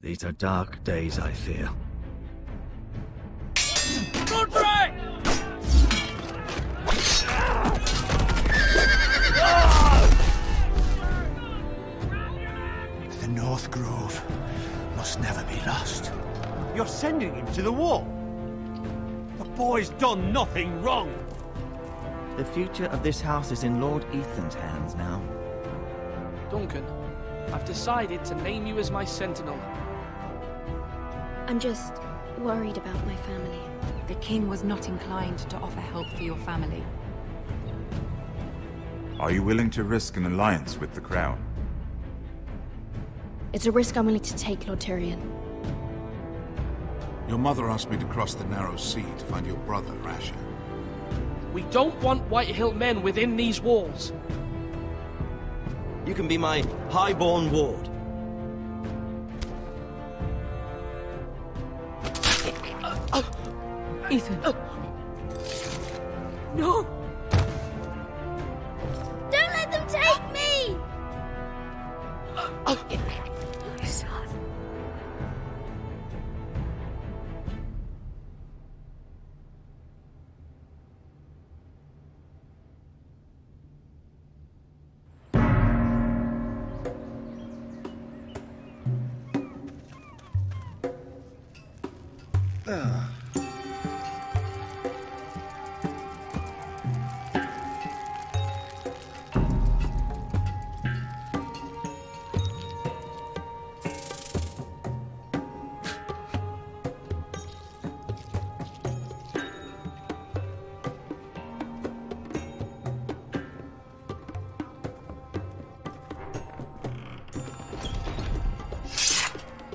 These are dark days, I fear. Roderick! The North Grove must never be lost. You're sending him to the war? The boy's done nothing wrong. The future of this house is in Lord Ethan's hands now. Duncan, I've decided to name you as my sentinel. I'm just worried about my family. The king was not inclined to offer help for your family. Are you willing to risk an alliance with the Crown? It's a risk I'm willing to take, Lord Tyrion. Your mother asked me to cross the narrow sea to find your brother, Asher. We don't want Whitehill men within these walls. You can be my highborn ward. Ethan. No! Don't let them take me! Son.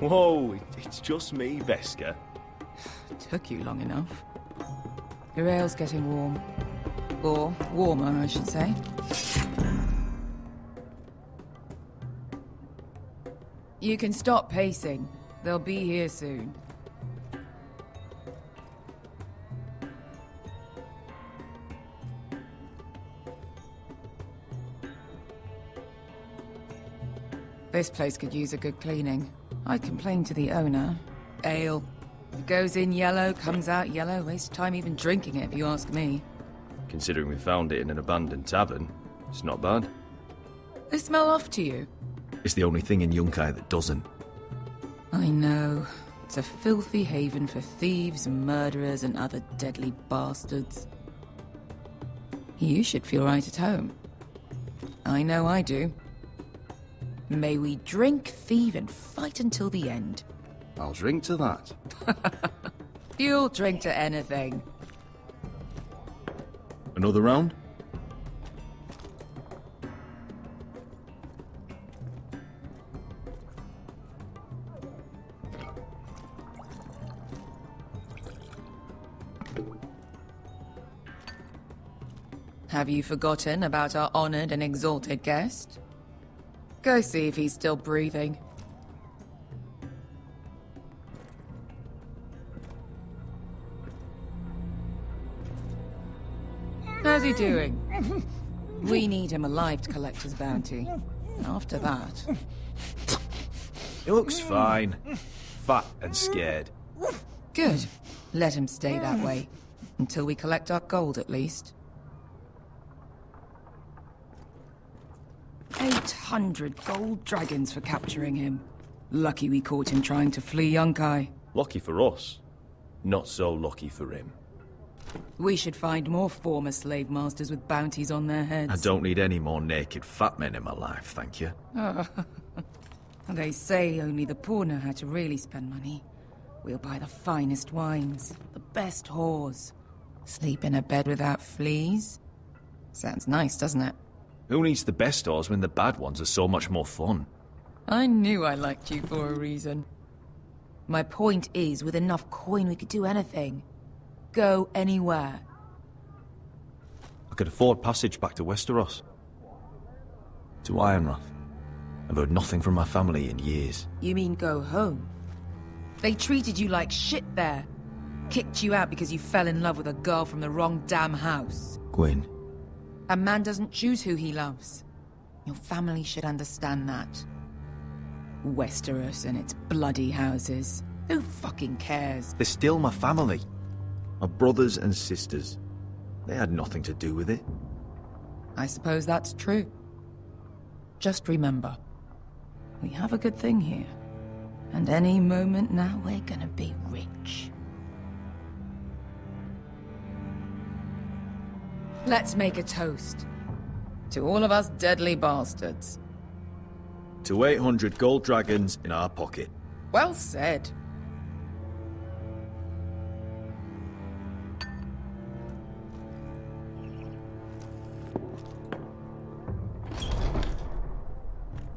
Whoa, it's just me, Veska. Took you long enough. Your ale's getting warm. Or warmer, I should say. You can stop pacing. They'll be here soon. This place could use a good cleaning. I complained to the owner. Ale. It goes in yellow, comes out yellow. Waste time even drinking it, if you ask me. Considering we found it in an abandoned tavern, it's not bad. They smell off to you? It's the only thing in Yunkai that doesn't. I know. It's a filthy haven for thieves, murderers, and other deadly bastards. You should feel right at home. I know I do. May we drink, thieve, and fight until the end. I'll drink to that. You'll drink to anything. Another round? Have you forgotten about our honored and exalted guest? Go see if he's still breathing. How's he doing? We need him alive to collect his bounty. After that... He looks fine. Fat and scared. Good. Let him stay that way. Until we collect our gold, at least. 800 gold dragons for capturing him. Lucky we caught him trying to flee Yunkai. Lucky for us. Not so lucky for him. We should find more former slave masters with bounties on their heads. I don't need any more naked fat men in my life, thank you. They say only the poor know how to really spend money. We'll buy the finest wines, the best whores. Sleep in a bed without fleas. Sounds nice, doesn't it? Who needs the best whores when the bad ones are so much more fun? I knew I liked you for a reason. My point is, with enough coin we could do anything. Go anywhere. I could afford passage back to Westeros. To Ironrath. I've heard nothing from my family in years. You mean go home? They treated you like shit there. Kicked you out because you fell in love with a girl from the wrong damn house. Gwyn. A man doesn't choose who he loves. Your family should understand that. Westeros and its bloody houses. Who fucking cares? They're still my family. My brothers and sisters. They had nothing to do with it. I suppose that's true. Just remember, we have a good thing here. And any moment now, we're gonna be rich. Let's make a toast. To all of us deadly bastards. To 800 gold dragons in our pocket. Well said.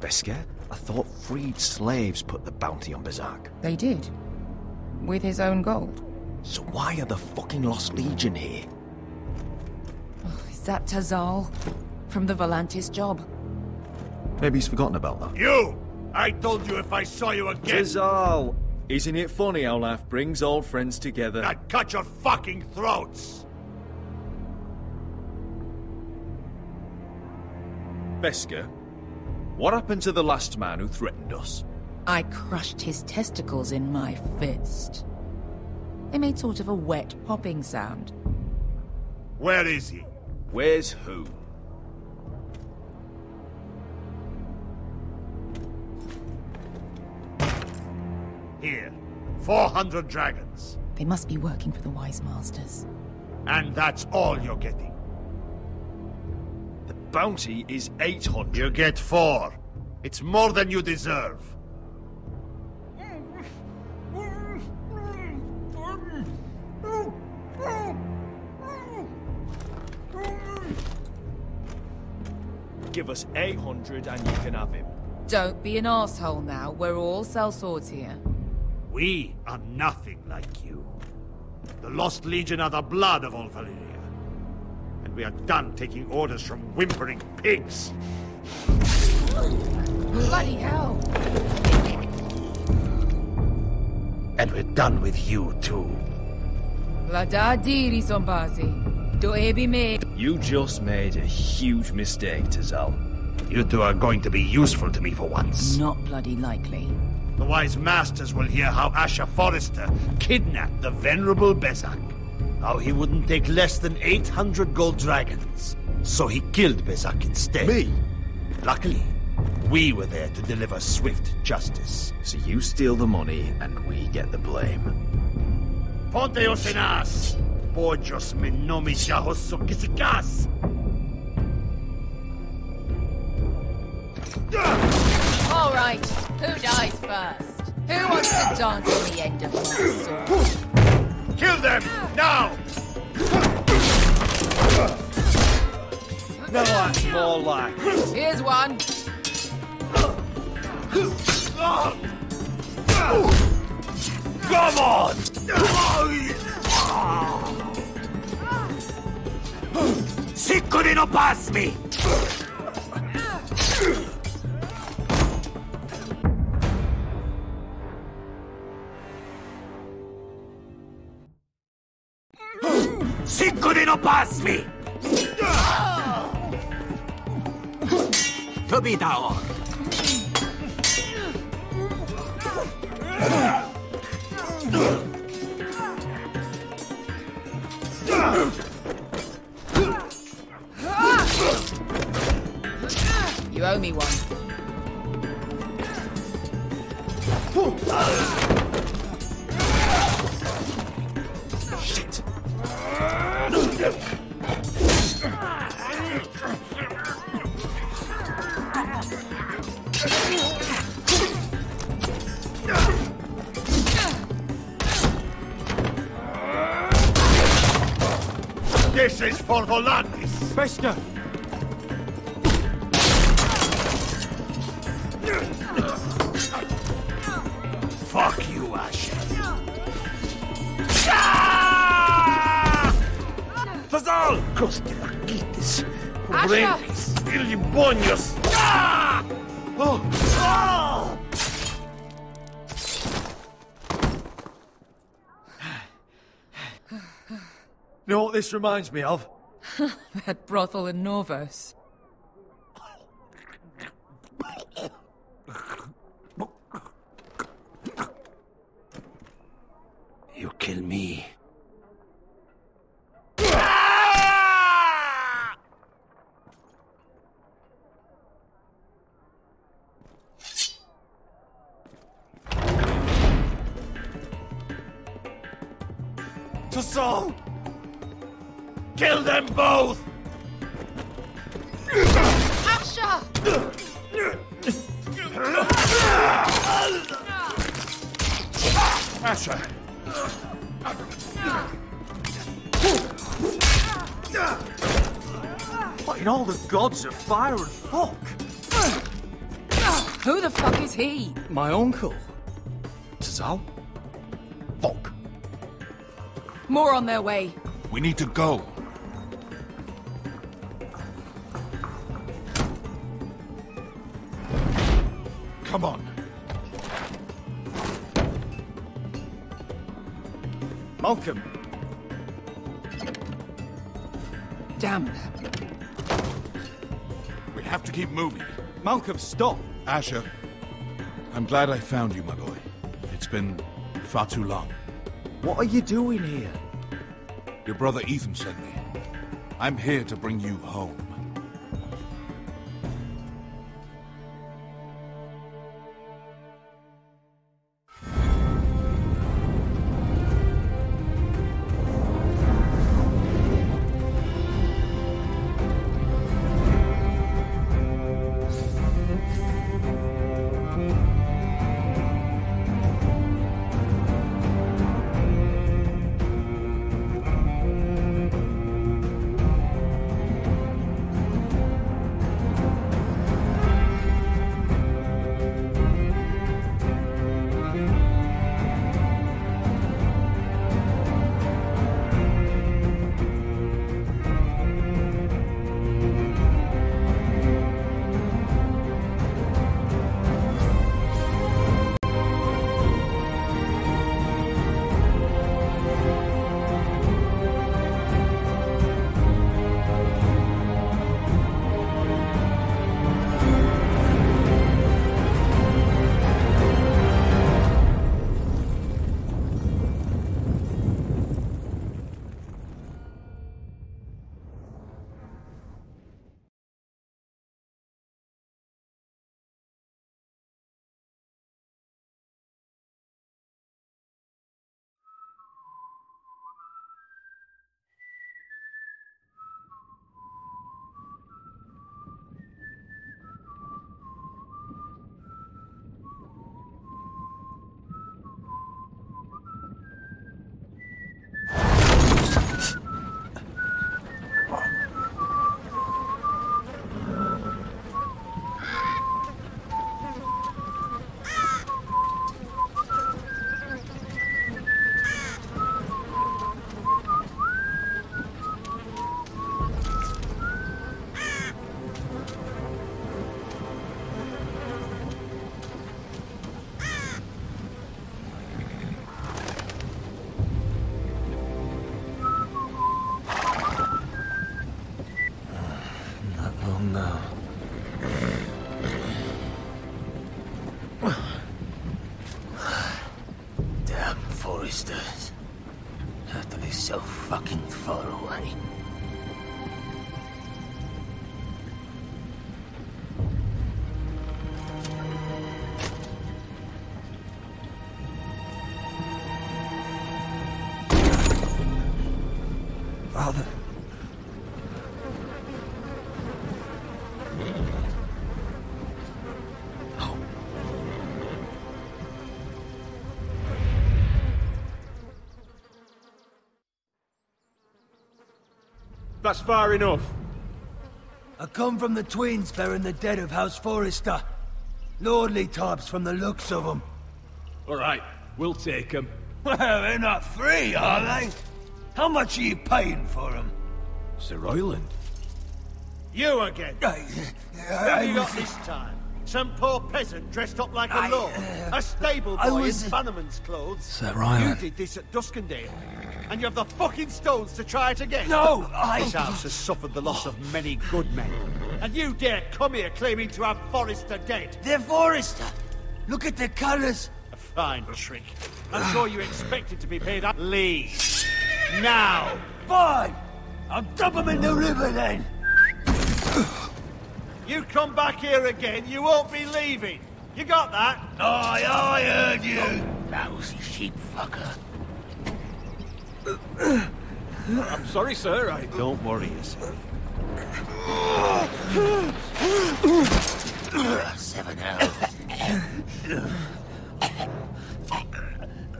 Beskar? I thought freed slaves put the bounty on Berserk. They did. With his own gold. So why are the fucking Lost Legion here? Oh, is that Tazal? From the Volantis job? Maybe he's forgotten about that. You! I told you if I saw you again... Tazal! Isn't it funny how life brings old friends together? I'd cut your fucking throats! Beskar, what happened to the last man who threatened us? I crushed his testicles in my fist. They made sort of a wet popping sound. Where is he? Where's who? Here. 400 dragons. They must be working for the Wise Masters. And that's all you're getting. The bounty is 800. You get 4. It's more than you deserve. Give us 800 and you can have him. Don't be an asshole now. We're all sellswords here. We are nothing like you. The Lost Legion are the blood of all Valyria. And we are done taking orders from whimpering pigs. Bloody hell! And we're done with you, too. Vladadiri Sombazi. Do ebi me. You just made a huge mistake, Tazal. You two are going to be useful to me for once. Not bloody likely. The Wise Masters will hear how Asher Forrester kidnapped the venerable Bezak. How he wouldn't take less than 800 gold dragons. So he killed Bezak instead. Me? Luckily, we were there to deliver swift justice. So you steal the money and we get the blame. Ponteos en as! Pojos me nomi jahoso kisikas! All right, who dies first? Who wants to dance on the end of my sword? Kill them! Now! No, that's more like it. Here's one. Come on! Sicko di non pass me! Sicko di non pass me! To be down. You owe me one. Shit. This is for Volantis. Beskar! Fuck you, Asher. Tazal! Coste raquites. Asher! Brentes. Ilibonios. Oh! You know what this reminds me of? That brothel in Norvos. us all! Kill them both! Asher! Asher! What in all the gods of fire and fuck? Who the fuck is he? My uncle. Tazal? Fuck. More on their way. We need to go. Come on. Malcolm. Damn. We have to keep moving. Malcolm, stop. Asher, I'm glad I found you, my boy. It's been far too long. What are you doing here? Your brother Ethan sent me. I'm here to bring you home. Foresters. Telltale is so fucking far away. Father. That's far enough. I come from the twins bearing the dead of House Forrester. Lordly types from the looks of them. All right, we'll take them. Well, they're not free, are they? How much are you paying for them? Sir Island. You again. What have you got this time? Some poor peasant dressed up like a lord? A stable boy in Bannerman's clothes? Sir Ryland. You did this at Duskendale. And you have the fucking stones to try it again? No, This house has suffered the loss of many good men. And you dare come here claiming to have Forrester dead? They're Forrester. Look at the colours. A fine trick. I'm sure you expected to be paid up. Leave. Now. Fine. I'll dump them in the river then. You come back here again, you won't be leaving. You got that? I heard you. Lousy sheep fucker. I'm sorry, sir. Don't worry yourself. 7 hours.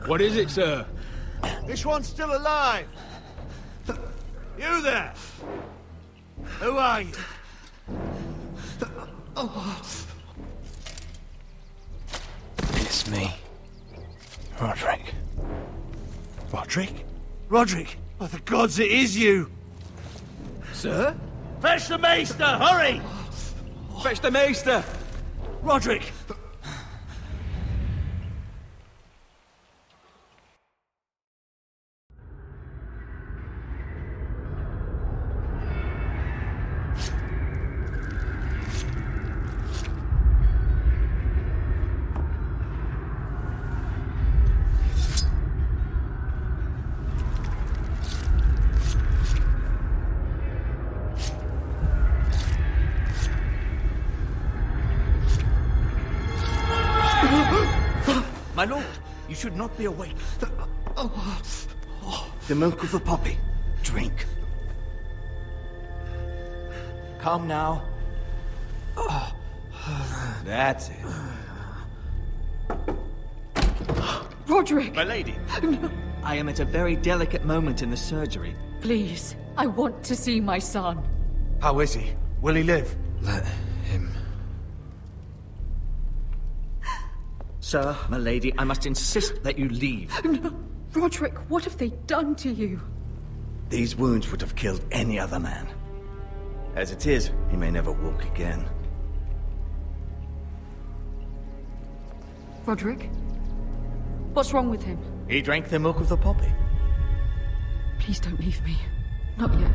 What is it, sir? This one's still alive. You there? Who are you? It's me. Roderick. Roderick? Roderick! By the gods, it is you! Sir? Fetch the maester, hurry! Fetch the maester! Roderick! My lord, you should not be awake. The milk of the poppy. Drink. Calm now. That's it. Roderick! My lady, I am at a very delicate moment in the surgery. Please, I want to see my son. How is he? Will he live? Let him. Sir, my lady, I must insist that you leave. No. Roderick, what have they done to you? These wounds would have killed any other man. As it is, he may never walk again. Roderick? What's wrong with him? He drank the milk of the poppy. Please don't leave me. Not yet.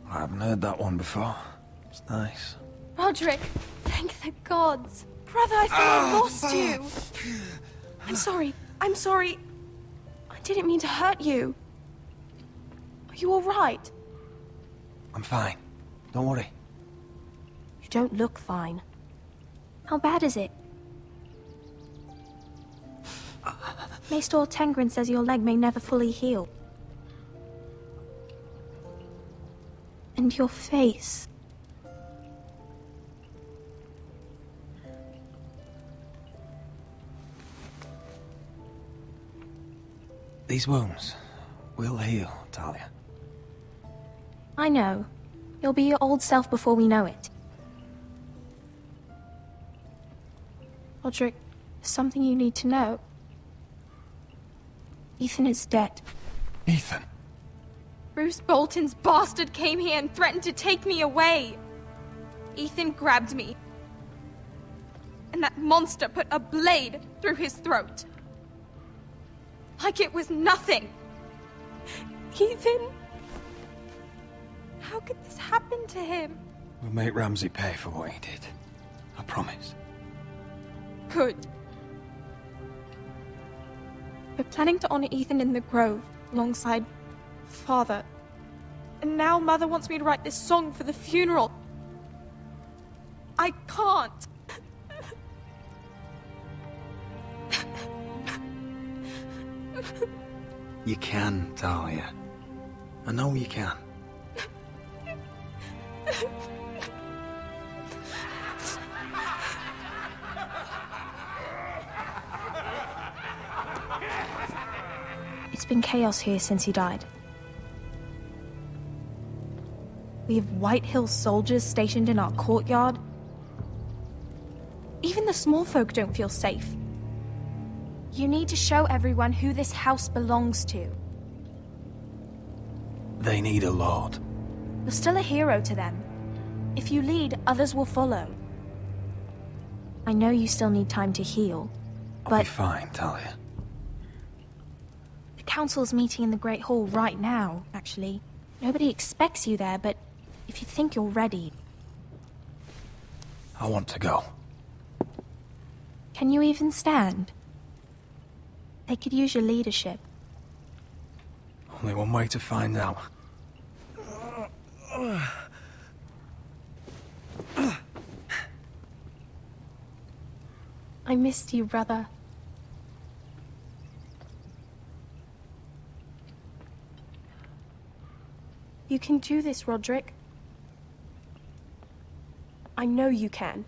I haven't heard that one before. It's nice. Roderick, thank the gods. Brother, I thought I lost you. I'm sorry. I'm sorry. I didn't mean to hurt you. Are you all right? I'm fine. Don't worry. You don't look fine. How bad is it? Maester Tengrin says your leg may never fully heal. And your face. These wounds will heal, Talia. I know. You'll be your old self before we know it. Roderick, there's something you need to know. Ethan is dead. Ethan? Bruce Bolton's bastard came here and threatened to take me away. Ethan grabbed me. And that monster put a blade through his throat. Like it was nothing. Ethan? How could this happen to him? We'll make Ramsay pay for what he did. I promise. Good. We're planning to honor Ethan in the Grove, alongside Father. And now Mother wants me to write this song for the funeral. I can't. You can, Talia. I know you can. It's been chaos here since he died. We have White Hill soldiers stationed in our courtyard. Even the small folk don't feel safe. You need to show everyone who this house belongs to. They need a lord. You're still a hero to them. If you lead, others will follow. I know you still need time to heal, I'll but be fine, Talia. the council's meeting in the Great Hall right now, actually. Nobody expects you there, but if you think you're ready... I want to go. Can you even stand? They could use your leadership. Only one way to find out. I missed you, brother. You can do this, Roderick. I know you can.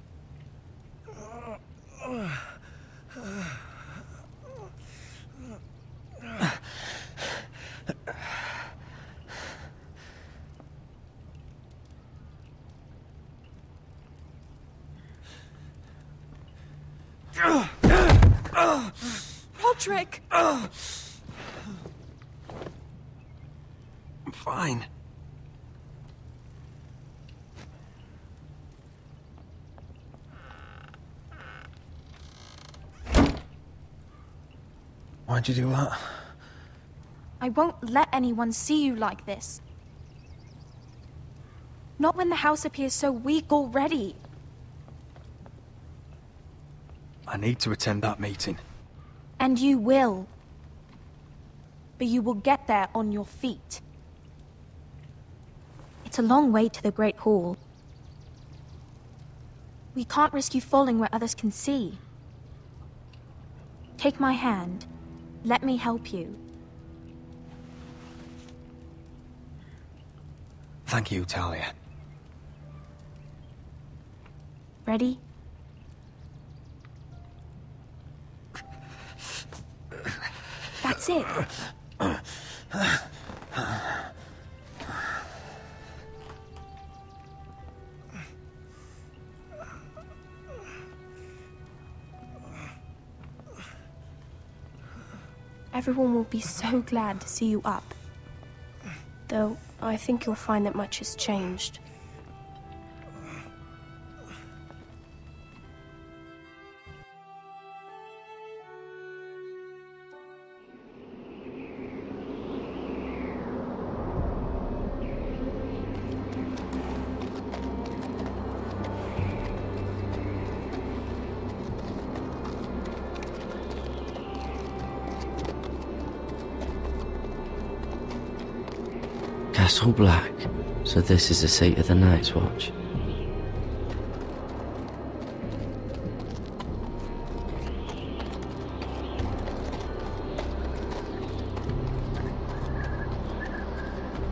Roderick! I'm fine. Why'd you do that? I won't let anyone see you like this. Not when the house appears so weak already. I need to attend that meeting. And you will. But you will get there on your feet. It's a long way to the Great Hall. We can't risk you falling where others can see. Take my hand. Let me help you. Thank you, Talia. Ready? That's it. Everyone will be so glad to see you up. Though, I think you'll find that much has changed. Castle Black. So this is the seat of the Night's Watch.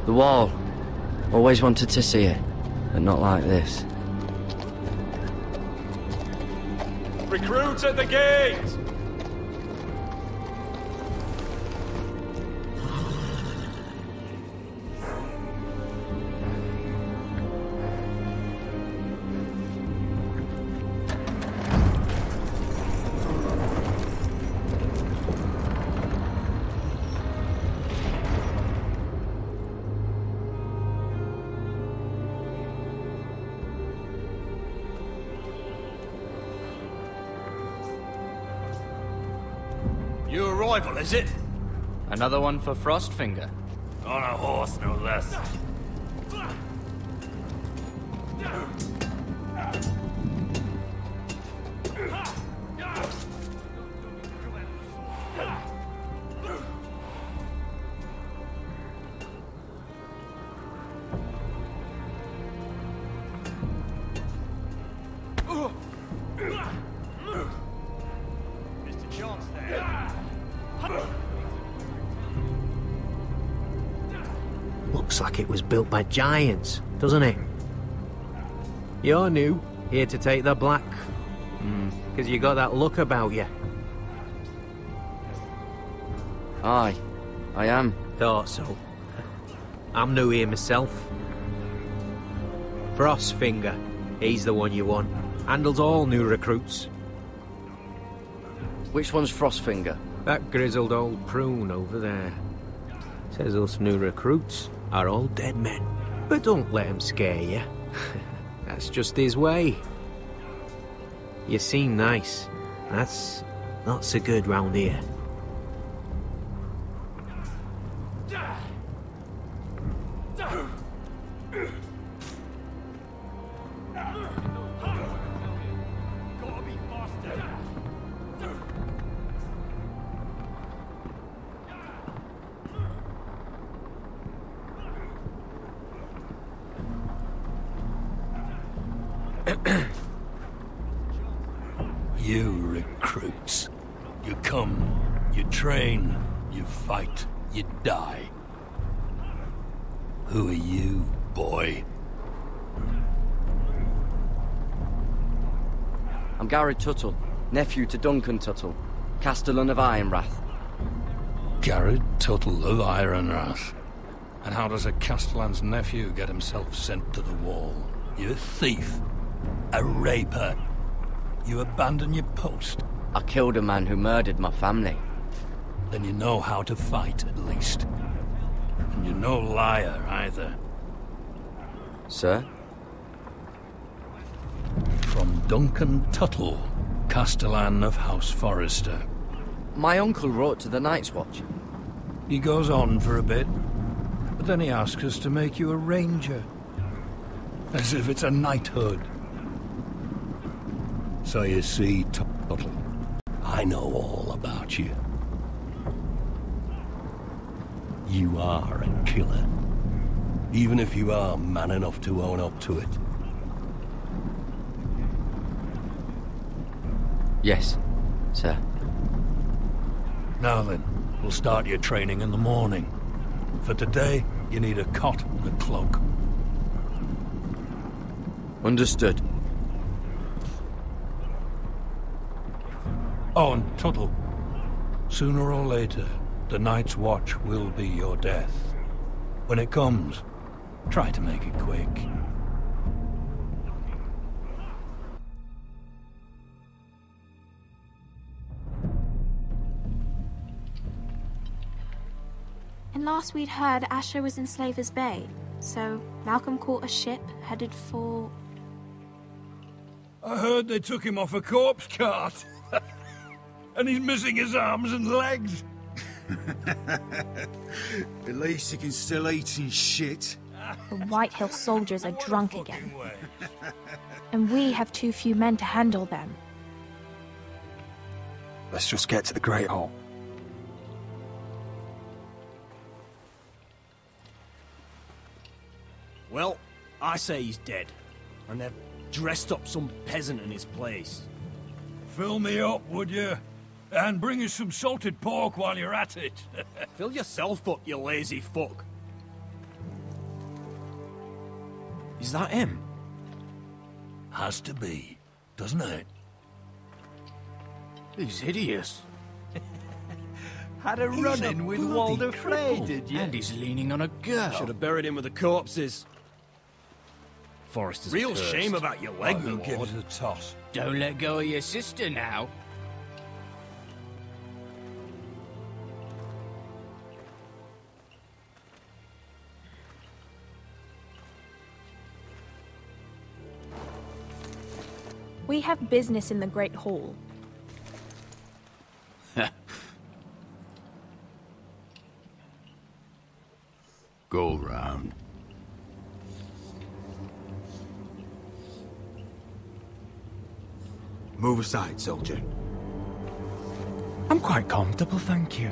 The wall. Always wanted to see it, but not like this. Recruits at the gate! New arrival, is it? Another one for Frostfinger. On a horse, no less. Mr. Chance there. Looks like it was built by giants, doesn't it? You're new, here to take the black. Because you got that look about you. Aye, I am. Thought so. I'm new here myself. Frostfinger, he's the one you want. Handles all new recruits. Which one's Frostfinger? That grizzled old prune over there. Says us new recruits are all dead men. But don't let him scare you. That's just his way. You seem nice. That's not so good round here. You recruits. You come, you train, you fight, you die. Who are you, boy? I'm Gary Tuttle, nephew to Duncan Tuttle, Castellan of Ironrath. Garrett Tuttle of Ironrath. And how does a Castellan's nephew get himself sent to the wall? You're a thief. A raper. You abandon your post. I killed a man who murdered my family. Then you know how to fight, at least. And you're no liar, either. Sir? From Duncan Tuttle, Castellan of House Forrester. My uncle wrote to the Night's Watch. He goes on for a bit, but then he asks us to make you a ranger. As if it's a knighthood. So you see, Tuttle, I know all about you. You are a killer. Even if you are man enough to own up to it. Yes, sir. Now then, we'll start your training in the morning. For today, you need a cot and a cloak. Understood. Oh, and Tuttle, sooner or later, the Night's Watch will be your death. When it comes, try to make it quick. And last we'd heard, Asher was in Slaver's Bay, so Malcolm caught a ship headed for... I heard they took him off a corpse cart. And he's missing his arms and legs. At least he can still eat and shit. The White Hill soldiers are drunk again. And we have too few men to handle them. Let's just get to the Great Hall. Well, I say he's dead. And they've dressed up some peasant in his place. Fill me up, would you? And bring us some salted pork while you're at it. Fill yourself up, you lazy fuck. Is that him? Has to be, doesn't it? He's hideous. Had a run-in with Walder Frey, did you? And he's leaning on a girl. Should have buried him with the corpses. Forrester's Real cursed. shame about your leg, Who Lord. gives a toss? Don't let go of your sister now. We have business in the Great Hall. Go round. Move aside, soldier. I'm quite comfortable, thank you.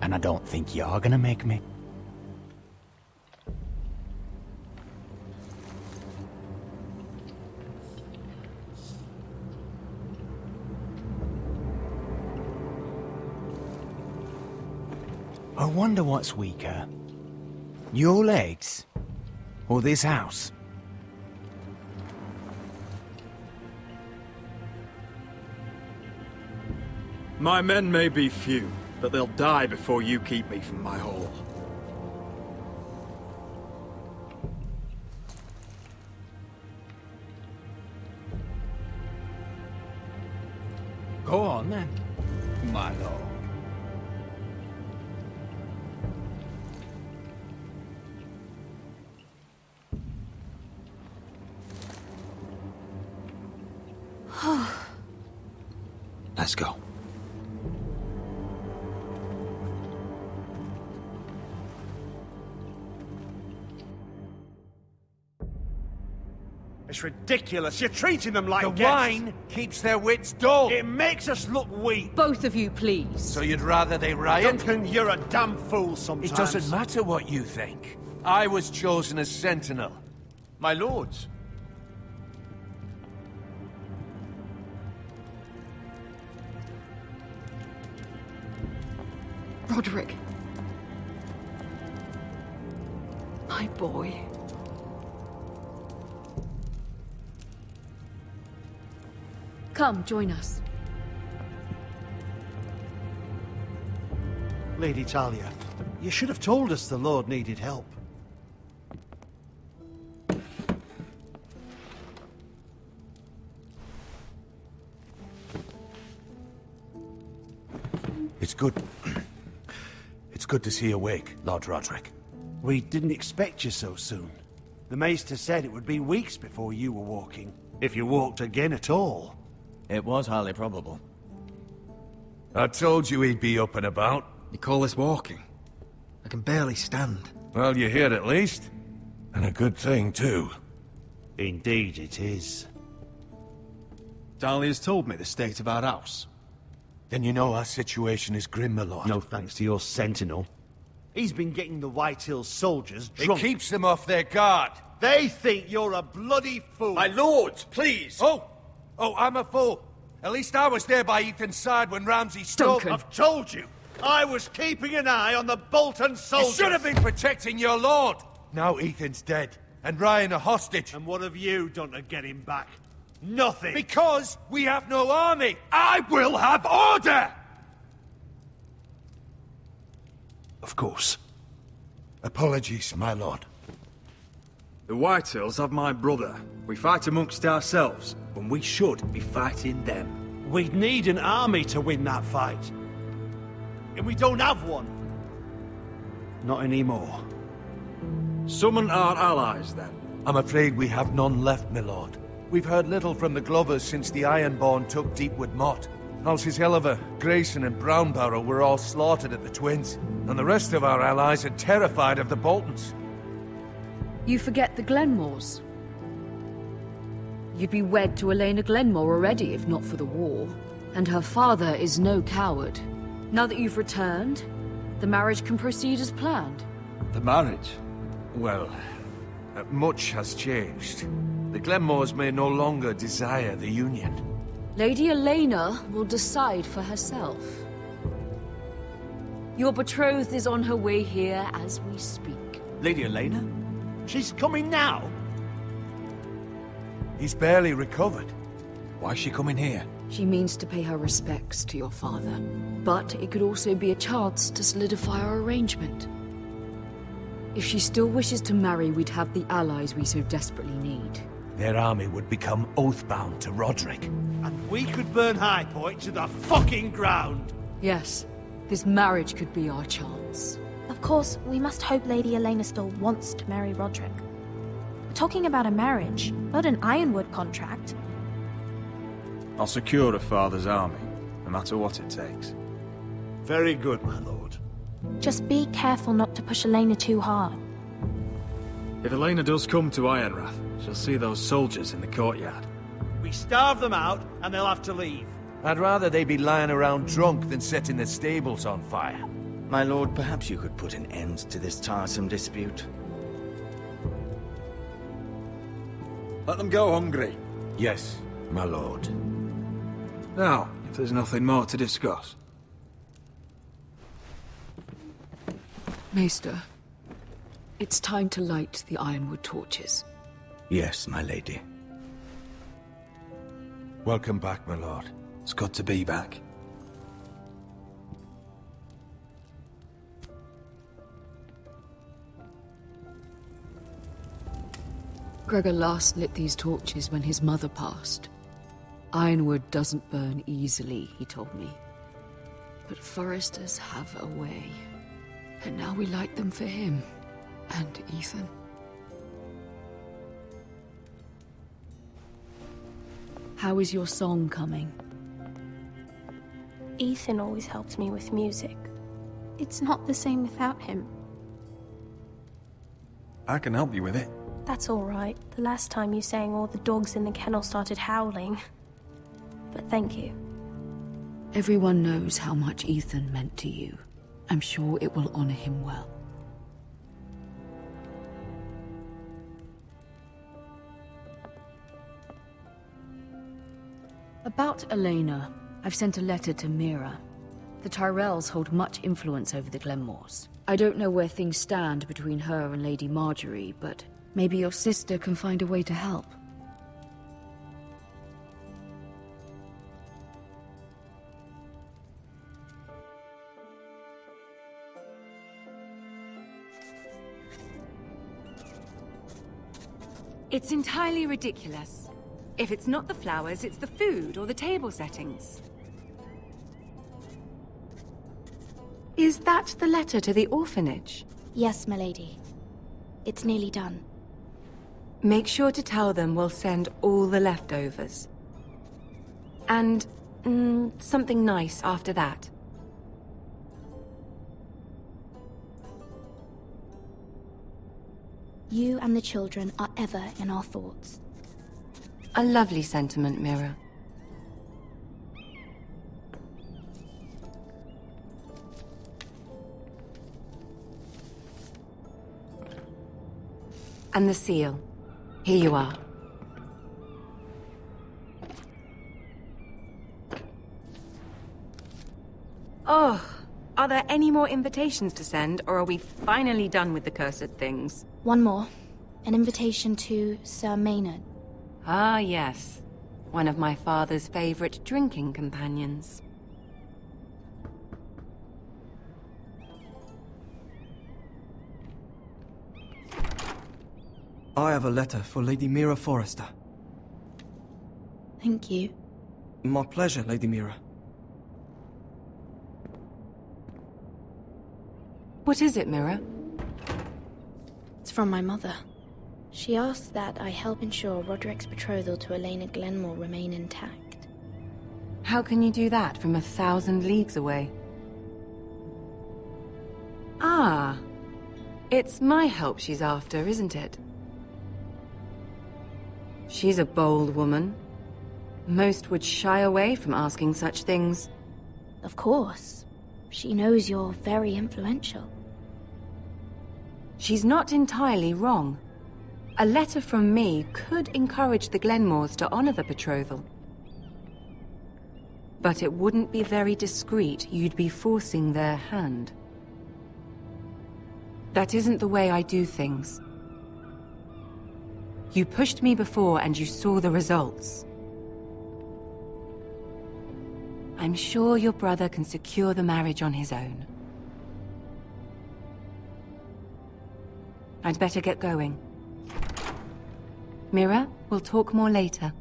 And I don't think you're gonna make me. I wonder what's weaker. Your legs? Or this house? My men may be few, but they'll die before you keep me from my hall. Go on then, my lord. Let's go. It's ridiculous. You're treating them like The guests. wine keeps their wits dull. It makes us look weak. Both of you, please. So you'd rather they riot? Duncan, you're a damn fool sometimes. It doesn't matter what you think. I was chosen as sentinel. My lords. Roderick. My boy. Come, join us. Lady Talia, you should have told us the Lord needed help. It's good. It's good to see you awake, Lord Roderick. We didn't expect you so soon. The Maester said it would be weeks before you were walking, if you walked again at all. It was highly probable. I told you he'd be up and about. You call this walking? I can barely stand. Well, you're here at least. And a good thing, too. Indeed it is. Dahlia's told me the state of our house. Then you know our situation is grim, my lord. No thanks to your sentinel. He's been getting the White Hills soldiers drunk. It keeps them off their guard. They think you're a bloody fool. My lords, please! Oh, I'm a fool. At least I was there by Ethan's side when Ramsay stole... Duncan. I've told you. I was keeping an eye on the Bolton soldiers. You should have been protecting your lord. Now Ethan's dead, and Ryan a hostage. And what have you done to get him back? Nothing. Because we have no army. I will have order! Of course. Apologies, my lord. The Whitehills have my brother. We fight amongst ourselves, when we should be fighting them. We'd need an army to win that fight. And we don't have one. Not anymore. Summon our allies, then. I'm afraid we have none left, my lord. We've heard little from the Glovers since the Ironborn took Deepwood Motte. Houses Helliver, Grayson and Brownbarrow were all slaughtered at the Twins, and the rest of our allies are terrified of the Boltons. You forget the Glenmores. You'd be wed to Elena Glenmore already if not for the war. And her father is no coward. Now that you've returned, the marriage can proceed as planned. The marriage? Well, much has changed. The Glenmores may no longer desire the union. Lady Elena will decide for herself. Your betrothed is on her way here as we speak. Lady Elena? She's coming now? He's barely recovered. Why is she coming here? She means to pay her respects to your father. But it could also be a chance to solidify our arrangement. If she still wishes to marry, we'd have the allies we so desperately need. Their army would become oathbound to Roderick. And we could burn High Point to the fucking ground. Yes, this marriage could be our chance. Of course, we must hope Lady Elena still wants to marry Roderick. We're talking about a marriage, not an Ironwood contract. I'll secure her father's army, no matter what it takes. Very good, my lord. Just be careful not to push Elena too hard. If Elena does come to Ironrath, she'll see those soldiers in the courtyard. We starve them out, and they'll have to leave. I'd rather they be lying around drunk than setting the stables on fire. My lord, perhaps you could put an end to this tiresome dispute. Let them go hungry. Yes, my lord. Now, if there's nothing more to discuss. Maester, it's time to light the Ironwood torches. Yes, my lady. Welcome back, my lord. It's good to be back. Gregor last lit these torches when his mother passed. Ironwood doesn't burn easily, he told me. But foresters have a way. And now we light them for him. And Ethan. How is your song coming? Ethan always helped me with music. It's not the same without him. I can help you with it. That's all right. The last time you sang, all the dogs in the kennel started howling. But thank you. Everyone knows how much Ethan meant to you. I'm sure it will honor him well. About Elena, I've sent a letter to Mira. The Tyrells hold much influence over the Glenmores. I don't know where things stand between her and Lady Marjorie, but maybe your sister can find a way to help. It's entirely ridiculous. If it's not the flowers, it's the food or the table settings. Is that the letter to the orphanage? Yes, milady. It's nearly done. Make sure to tell them we'll send all the leftovers. And something nice after that. You and the children are ever in our thoughts. A lovely sentiment, Mira. And the seal. Here you are. Oh, are there any more invitations to send, or are we finally done with the cursed things? One more. An invitation to Sir Maynard. Ah, yes. One of my father's favorite drinking companions. I have a letter for Lady Mira Forrester. Thank you. My pleasure, Lady Mira. What is it, Mira? It's from my mother. She asks that I help ensure Roderick's betrothal to Elena Glenmore remain intact. How can you do that from 1,000 leagues away? Ah, it's my help she's after, isn't it? She's a bold woman. Most would shy away from asking such things. Of course. She knows you're very influential. She's not entirely wrong. A letter from me could encourage the Glenmores to honor the betrothal. But it wouldn't be very discreet. You'd be forcing their hand. That isn't the way I do things. You pushed me before and you saw the results. I'm sure your brother can secure the marriage on his own. I'd better get going. Mira, we'll talk more later.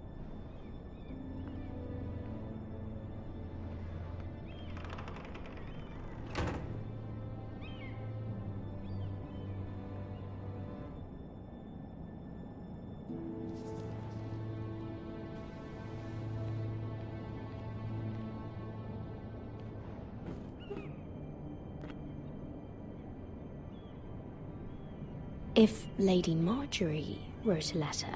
If Lady Marjorie wrote a letter...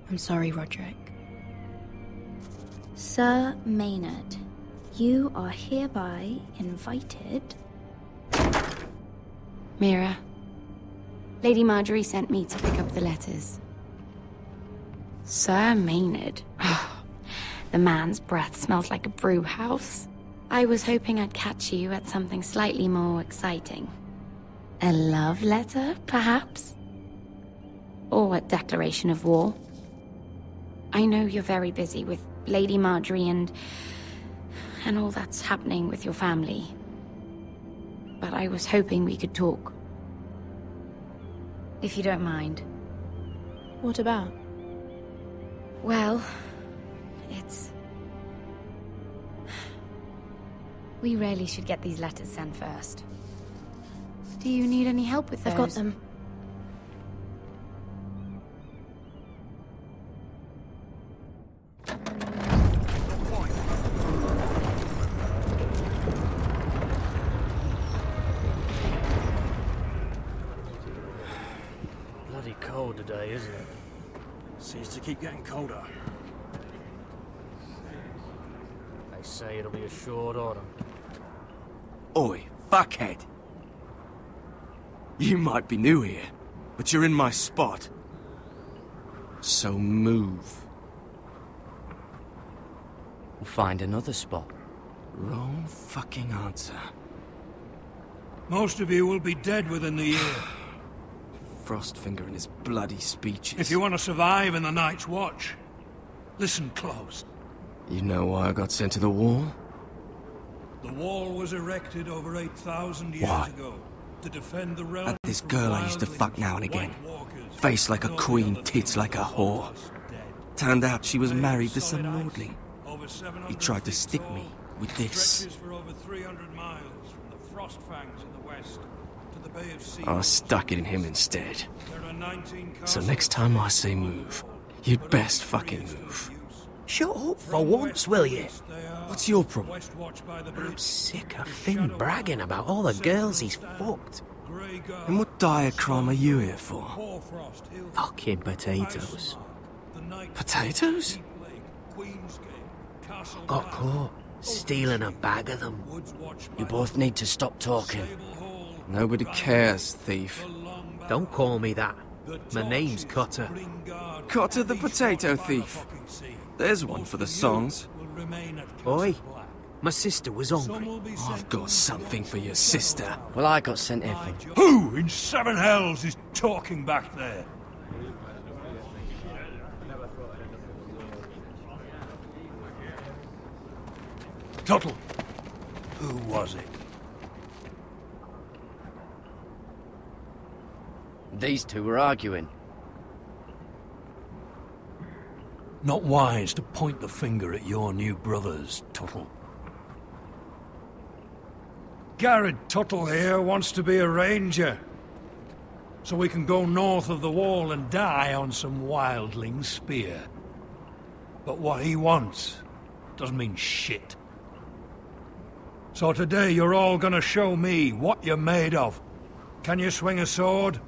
I'm sorry, Roderick. Sir Maynard, you are hereby invited... Mira, Lady Marjorie sent me to pick up the letters. Sir Maynard. The man's breath smells like a brew house. I was hoping I'd catch you at something slightly more exciting. A love letter, perhaps? Or a declaration of war? I know you're very busy with Lady Marjorie and all that's happening with your family. But I was hoping we could talk. If you don't mind. What about? Well, it's... We really should get these letters sent first. Do you need any help with those? I've got them. Bloody cold today, isn't it? Seems to keep getting colder. They say it'll be a short autumn. Oi, fuckhead. You might be new here, but you're in my spot. So move. We'll find another spot. Wrong fucking answer. Most of you will be dead within the year. Frostfinger and his bloody speeches. If you want to survive in the Night's Watch, listen close. You know why I got sent to the wall? The wall was erected over 8,000 years Why? ago to defend the realm. Had this girl I used to fuck now and again. Face like a queen, tits like a whore. Turned out she was married to some lordling. He tried to stick me with this. For over 300 miles from the Frost Fangs in the west to the Bay of Sea. I stuck it in him instead. There are 19 So next time I say move, you'd best fucking move. Shut up for once, will you? What's your problem? I'm sick of Finn bragging about all the girls he's fucked. And what dire crime are you here for? Fucking potatoes. Potatoes? Got caught stealing a bag of them. You both need to stop talking. Nobody cares, thief. Don't call me that. My name's Cutter. Cutter the potato thief. There's one for the songs. Oi, my sister was hungry. I've got something for your sister. Well, I got sent here for... Who in seven hells is talking back there? Tuttle, who was it? These two were arguing. Not wise to point the finger at your new brothers, Tuttle. Garrett Tuttle here wants to be a ranger. So we can go north of the wall and die on some wildling spear. But what he wants doesn't mean shit. So today you're all gonna show me what you're made of. Can you swing a sword?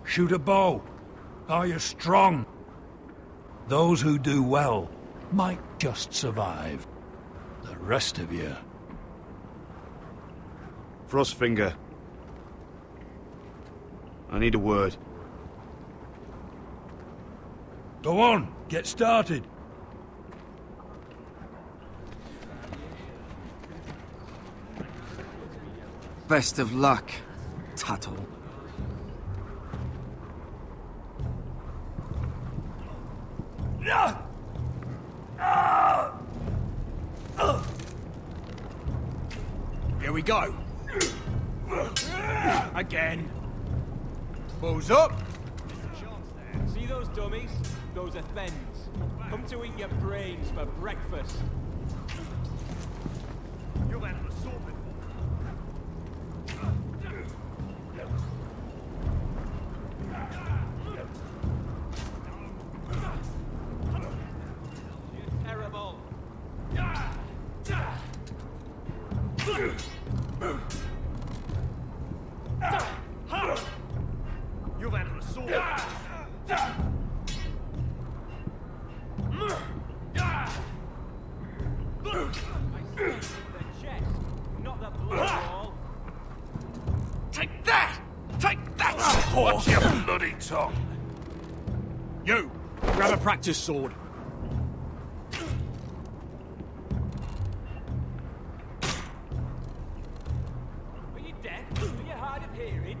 Shoot a bow? Are you strong? Those who do well might just survive. The rest of you... Frostfinger. I need a word. Go on, get started. Best of luck, Tuttle. Here we go. Again. Bows up. See those dummies? Those are Thens. Come to eat your brains for breakfast. You've had an assault terrible. You've had an assault. Take that! Take that! Watch your bloody tongue! You! Grab a practice sword. Are you deaf? Are you hard of hearing?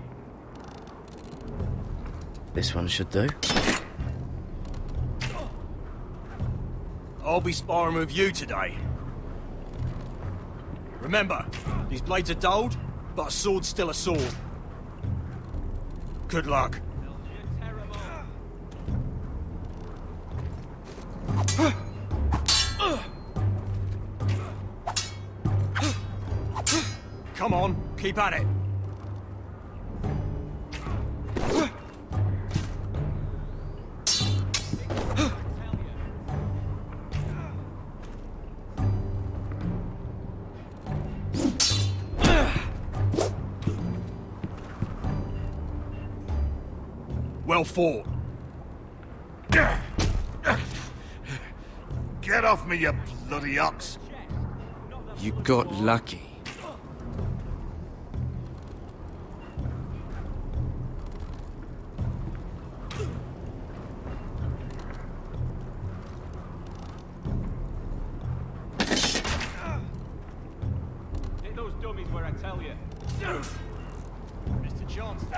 This one should do. I'll be sparring with you today. Remember, these blades are dulled, but a sword's still a sword. Good luck. Come on, keep at it. Well fought. Get off me, you bloody ox! You got lucky. Hit those dummies where I tell you. Mr. Johnson.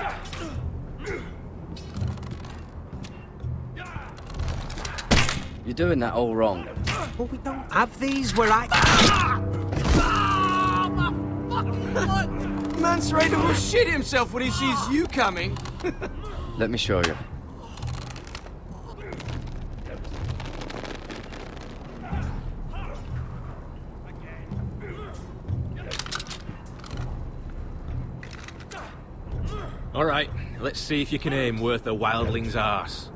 You're doing that all wrong. Well, we don't have these where I... Man's ready to shit himself when he sees you coming. Let me show you. All right, let's see if you can aim worth a wildling's arse.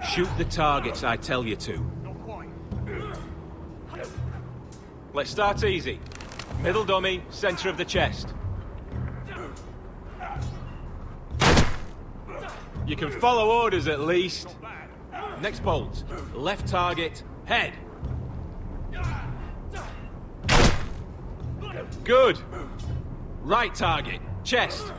Shoot the targets I tell you to. Let's start easy. Middle dummy, center of the chest. You can follow orders at least. Next bolt. Left target, head. Good. Right target, chest.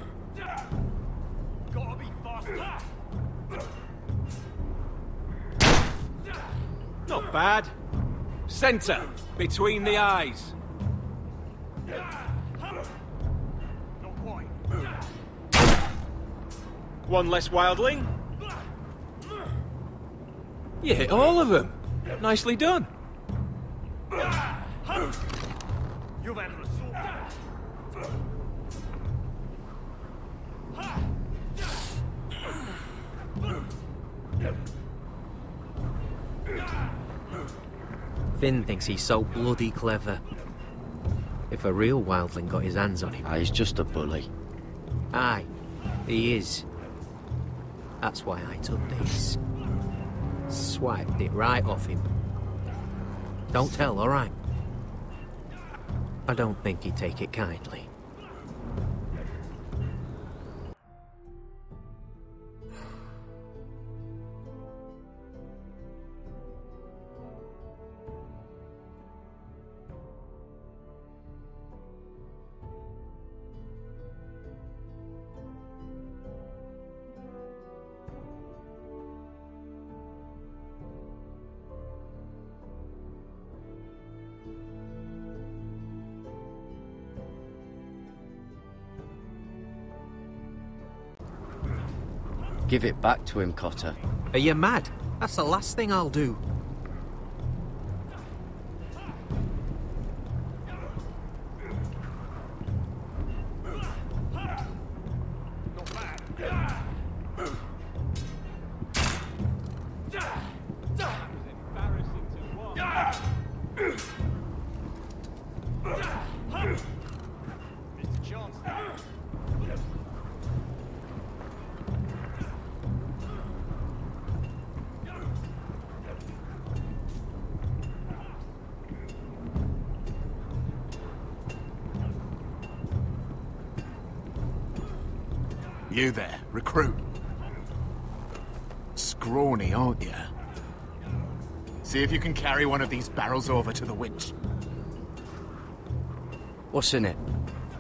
Not bad. Center, between the eyes. One less wildling. You hit all of them. Nicely done. You've had an assault. Finn thinks he's so bloody clever. If a real wildling got his hands on him... He's just a bully. Aye, he is. That's why I took this. Swiped it right off him. Don't tell, alright? I don't think he'd take it kindly. Give it back to him, Cotter. Are you mad? That's the last thing I'll do. You there, recruit. Scrawny, aren't you? See if you can carry one of these barrels over to the winch. What's in it?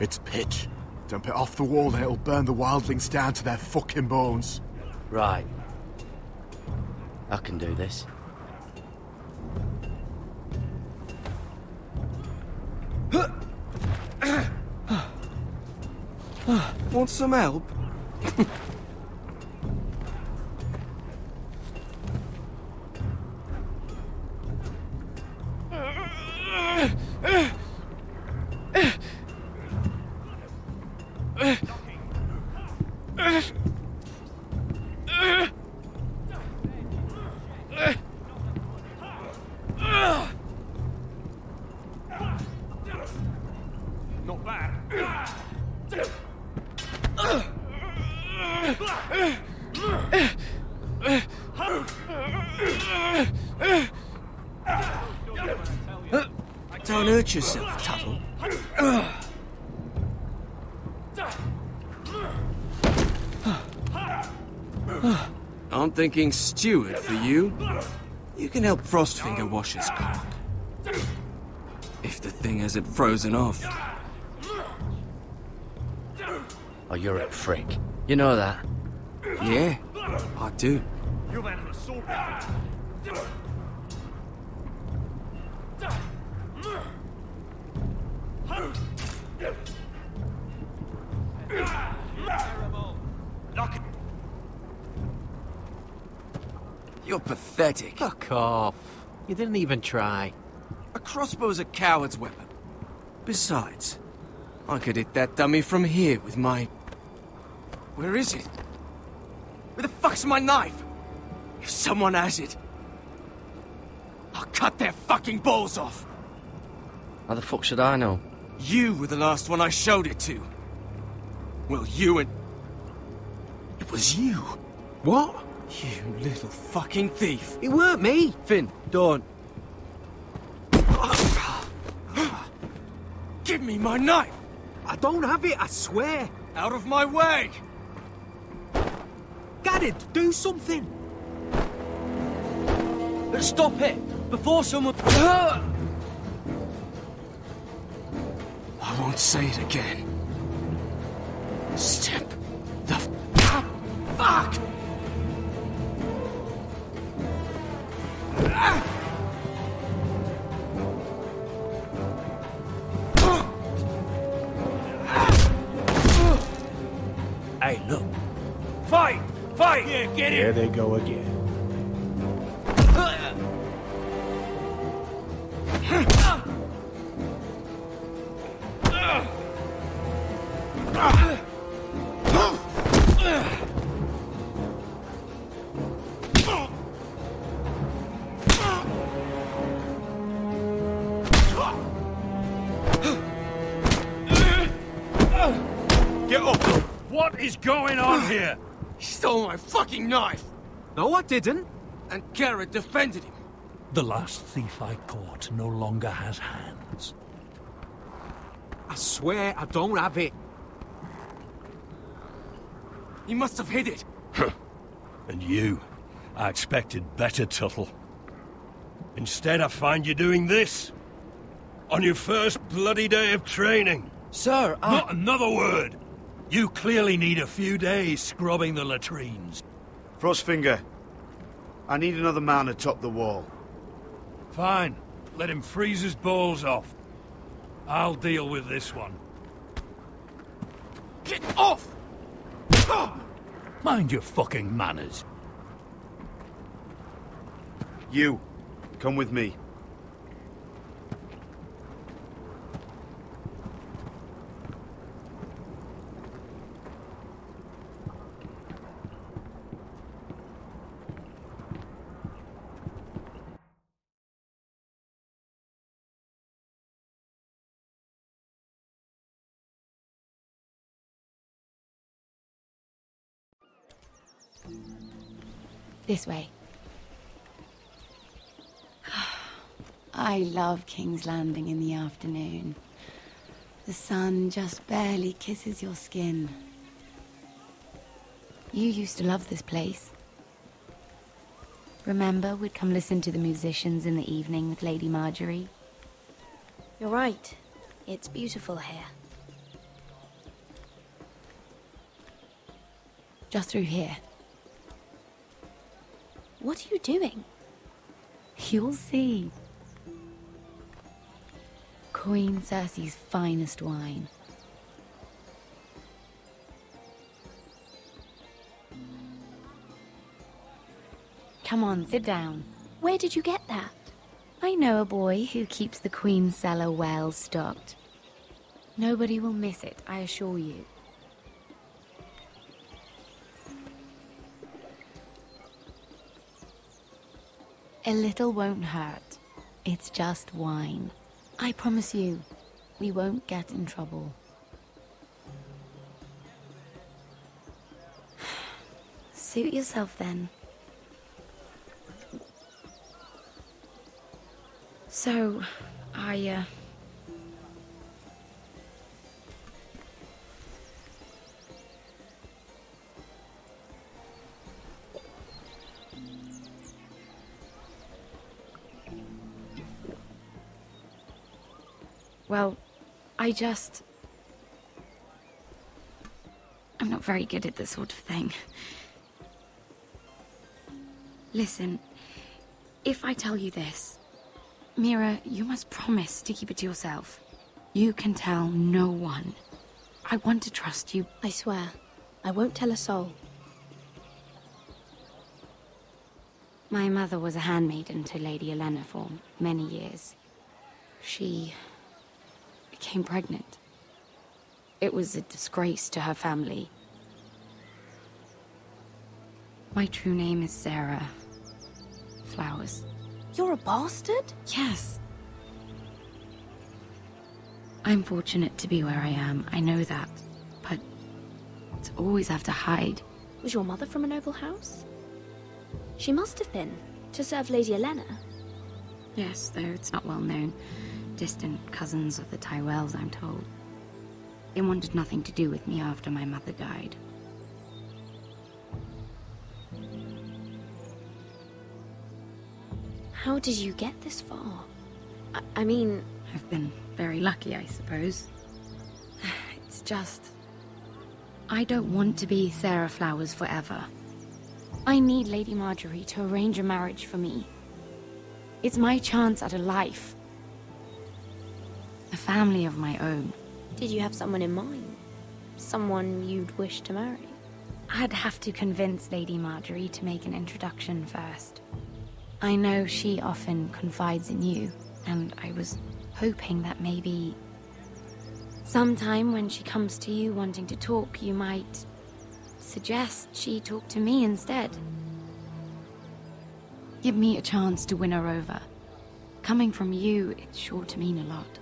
It's pitch. Dump it off the wall and it'll burn the wildlings down to their fucking bones. Right. I can do this. Want some help? Not bad. Don't hurt yourself, Tuttle. I'm thinking steward for you. You can help Frostfinger wash his cock. If the thing hasn't frozen off. Oh, you're a prick. You know that? Yeah, I do. You've had an assault. You're pathetic. Fuck off. You didn't even try. A crossbow's a coward's weapon. Besides, I could hit that dummy from here with my... Where is it? Where the fuck's my knife? If someone has it, I'll cut their fucking balls off. How the fuck should I know? You were the last one I showed it to. Well, you and... It was you. What? You little fucking thief. It weren't me. Finn, don't. Give me my knife! I don't have it, I swear. Out of my way! Garrett, do something. Stop it! Before someone... I won't say it again. Step the fuck! Hey, look. Fight! Fight! Yeah, get it! There they go again. Get up! What is going on here? He stole my fucking knife! No, I didn't. And Garrett defended him. The last thief I caught no longer has hands. I swear I don't have it. He must have hid it. And you? I expected better, Tuttle. Instead, I find you doing this. On your first bloody day of training. Sir, Not another word! You clearly need a few days scrubbing the latrines. Frostfinger, I need another man atop the wall. Fine. Let him freeze his balls off. I'll deal with this one. Get off! Mind your fucking manners. You, come with me. This way. I love King's Landing in the afternoon. The sun just barely kisses your skin. You used to love this place. Remember, we'd come listen to the musicians in the evening with Lady Marjorie? You're right. It's beautiful here. Just through here. What are you doing? You'll see. Queen Cersei's finest wine. Come on, sit down. Where did you get that? I know a boy who keeps the Queen's cellar well stocked. Nobody will miss it, I assure you. A little won't hurt. It's just wine. I promise you, We won't get in trouble. Suit yourself then. So, well, I'm not very good at this sort of thing. Listen, if I tell you this, Mira, you must promise to keep it to yourself. You can tell no one. I want to trust you. I swear, I won't tell a soul. My mother was a handmaiden to Lady Elena for many years. She became pregnant. It was a disgrace to her family. My true name is Sarah Flowers. You're a bastard? Yes. I'm fortunate to be where I am, I know that. But to always have to hide. Was your mother from a noble house? She must have been, to serve Lady Elena. Yes, though it's not well known. Distant cousins of the Tyrells, I'm told. They wanted nothing to do with me after my mother died. How did you get this far? I mean... I've been very lucky, I suppose. It's just... I don't want to be Sarah Flowers forever. I need Lady Marjorie to arrange a marriage for me. It's my chance at a life. A family of my own. Did you have someone in mind? Someone you'd wish to marry? I'd have to convince Lady Marjorie to make an introduction first. I know she often confides in you, and I was hoping that maybe... sometime when she comes to you wanting to talk, you might suggest she talk to me instead. Give me a chance to win her over. Coming from you, it's sure to mean a lot.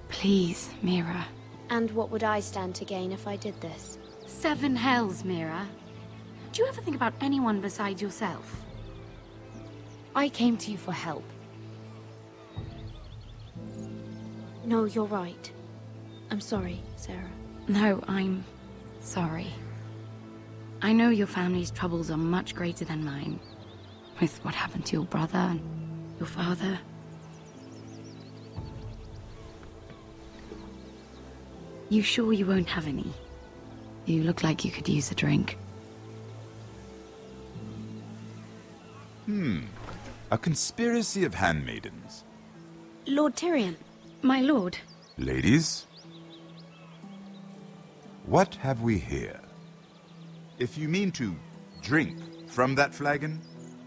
Please, Mira. And what would I stand to gain if I did this? 7 hells, Mira. Do you ever think about anyone besides yourself? I came to you for help. No, you're right. I'm sorry, Sarah. No, I'm sorry. I know your family's troubles are much greater than mine. With what happened to your brother and your father. You sure you won't have any? You look like you could use a drink. A conspiracy of handmaidens. Lord Tyrion. My lord. Ladies, what have we here? If you mean to drink from that flagon,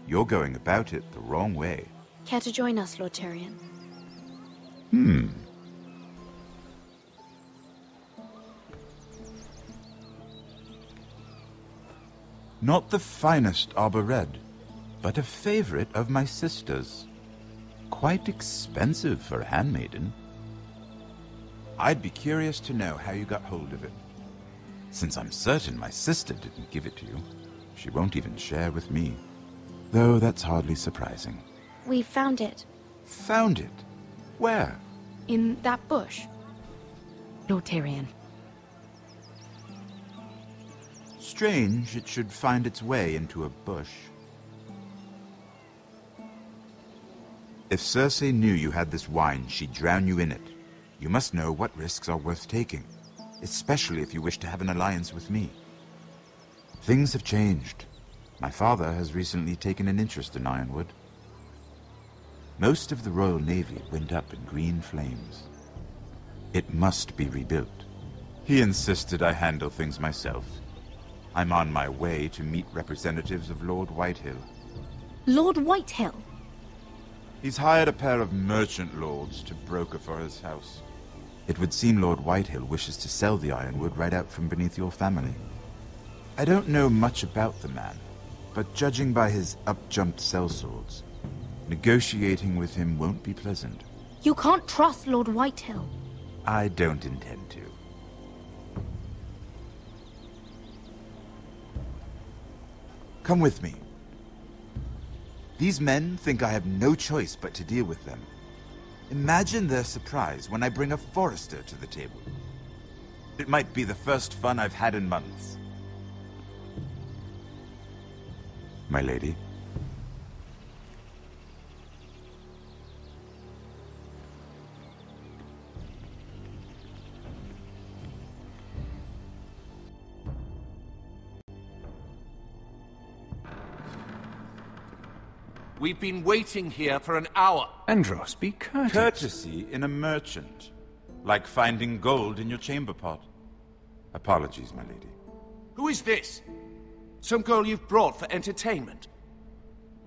you're going about it the wrong way. Care to join us, Lord Tyrion? Not the finest arbor red, but a favorite of my sister's. Quite expensive for a handmaiden. I'd be curious to know how you got hold of it. Since I'm certain my sister didn't give it to you, she won't even share with me. Though that's hardly surprising. We found it. Found it? Where? In that bush. Lord Tyrion. Strange it should find its way into a bush. If Cersei knew you had this wine, she'd drown you in it. You must know what risks are worth taking, especially if you wish to have an alliance with me. Things have changed. My father has recently taken an interest in Ironwood. Most of the Royal Navy went up in green flames. It must be rebuilt. He insisted I handle things myself. I'm on my way to meet representatives of Lord Whitehill. Lord Whitehill? He's hired a pair of merchant lords to broker for his house. It would seem Lord Whitehill wishes to sell the ironwood right out from beneath your family. I don't know much about the man, but judging by his up-jumped sellswords, negotiating with him won't be pleasant. You can't trust Lord Whitehill. I don't intend to. Come with me. These men think I have no choice but to deal with them. Imagine their surprise when I bring a Forrester to the table. It might be the first fun I've had in months. My lady. We've been waiting here for an hour. Andros, be courteous. Courtesy in a merchant. Like finding gold in your chamber pot. Apologies, my lady. Who is this? Some girl you've brought for entertainment?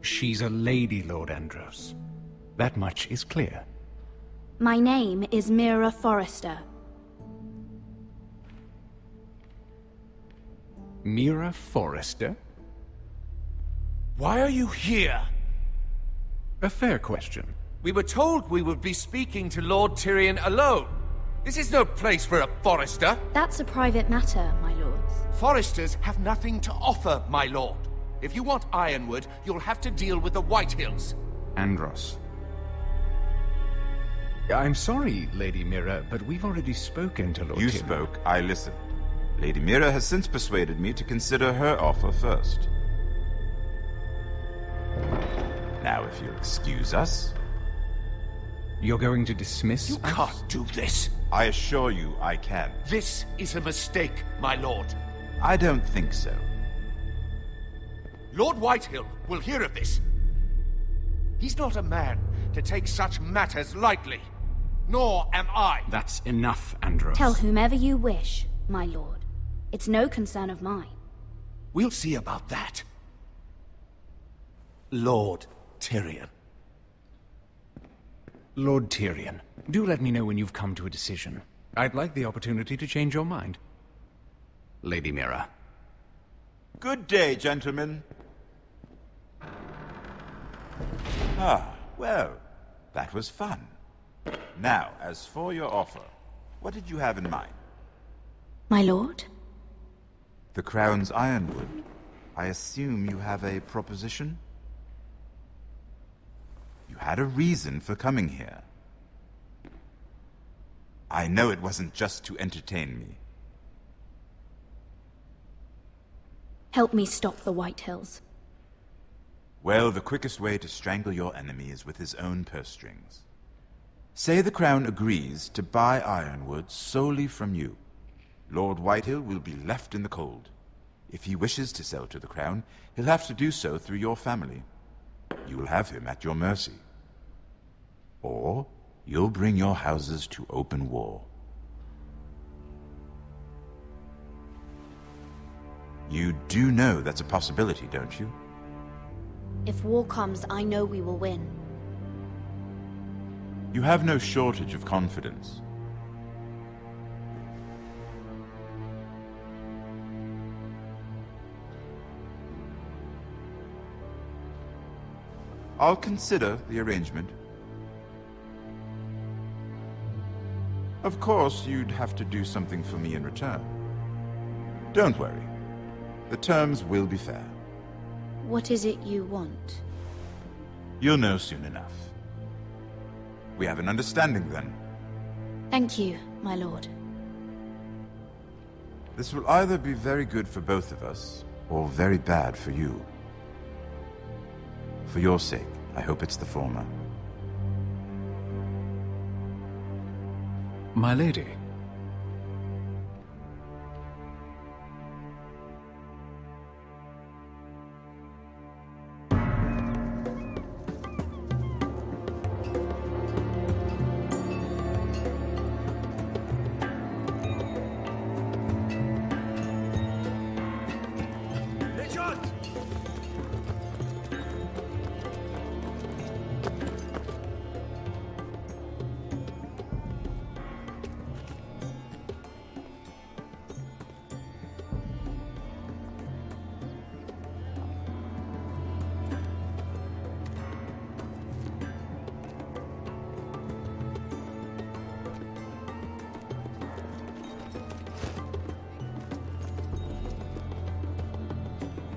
She's a lady, Lord Andros. That much is clear. My name is Mira Forrester. Mira Forrester? Why are you here? A fair question. We were told we would be speaking to Lord Tyrion alone. This is no place for a Forrester. That's a private matter, my lords. Forresters have nothing to offer, my lord. If you want Ironwood, you'll have to deal with the Whitehills. Andros. I'm sorry, Lady Mira, but we've already spoken to Lord You Tyrion. spoke, I listened. Lady Mira has since persuaded me to consider her offer first. Now, if you'll excuse us... You're going to dismiss You us? can't do this. I assure you I can. This is a mistake, my lord. I don't think so. Lord Whitehill will hear of this. He's not a man to take such matters lightly. Nor am I. That's enough, Andros. Tell whomever you wish, my lord. It's no concern of mine. We'll see about that. Lord Tyrion. Lord Tyrion, do let me know when you've come to a decision. I'd like the opportunity to change your mind. Lady Mira. Good day, gentlemen. Ah, well, that was fun. Now, as for your offer, what did you have in mind? My lord? The Crown's Ironwood. I assume you have a proposition? You had a reason for coming here. I know it wasn't just to entertain me. Help me stop the Whitehills. Well, the quickest way to strangle your enemy is with his own purse strings. Say the Crown agrees to buy Ironwood solely from you. Lord Whitehill will be left in the cold. If he wishes to sell to the Crown, he'll have to do so through your family. You'll have him at your mercy. Or you'll bring your houses to open war. You do know that's a possibility, don't you? If war comes, I know we will win. You have no shortage of confidence. I'll consider the arrangement. Of course, you'd have to do something for me in return. Don't worry. The terms will be fair. What is it you want? You'll know soon enough. We have an understanding then. Thank you, my lord. This will either be very good for both of us, or very bad for you. For your sake, I hope it's the former. My lady.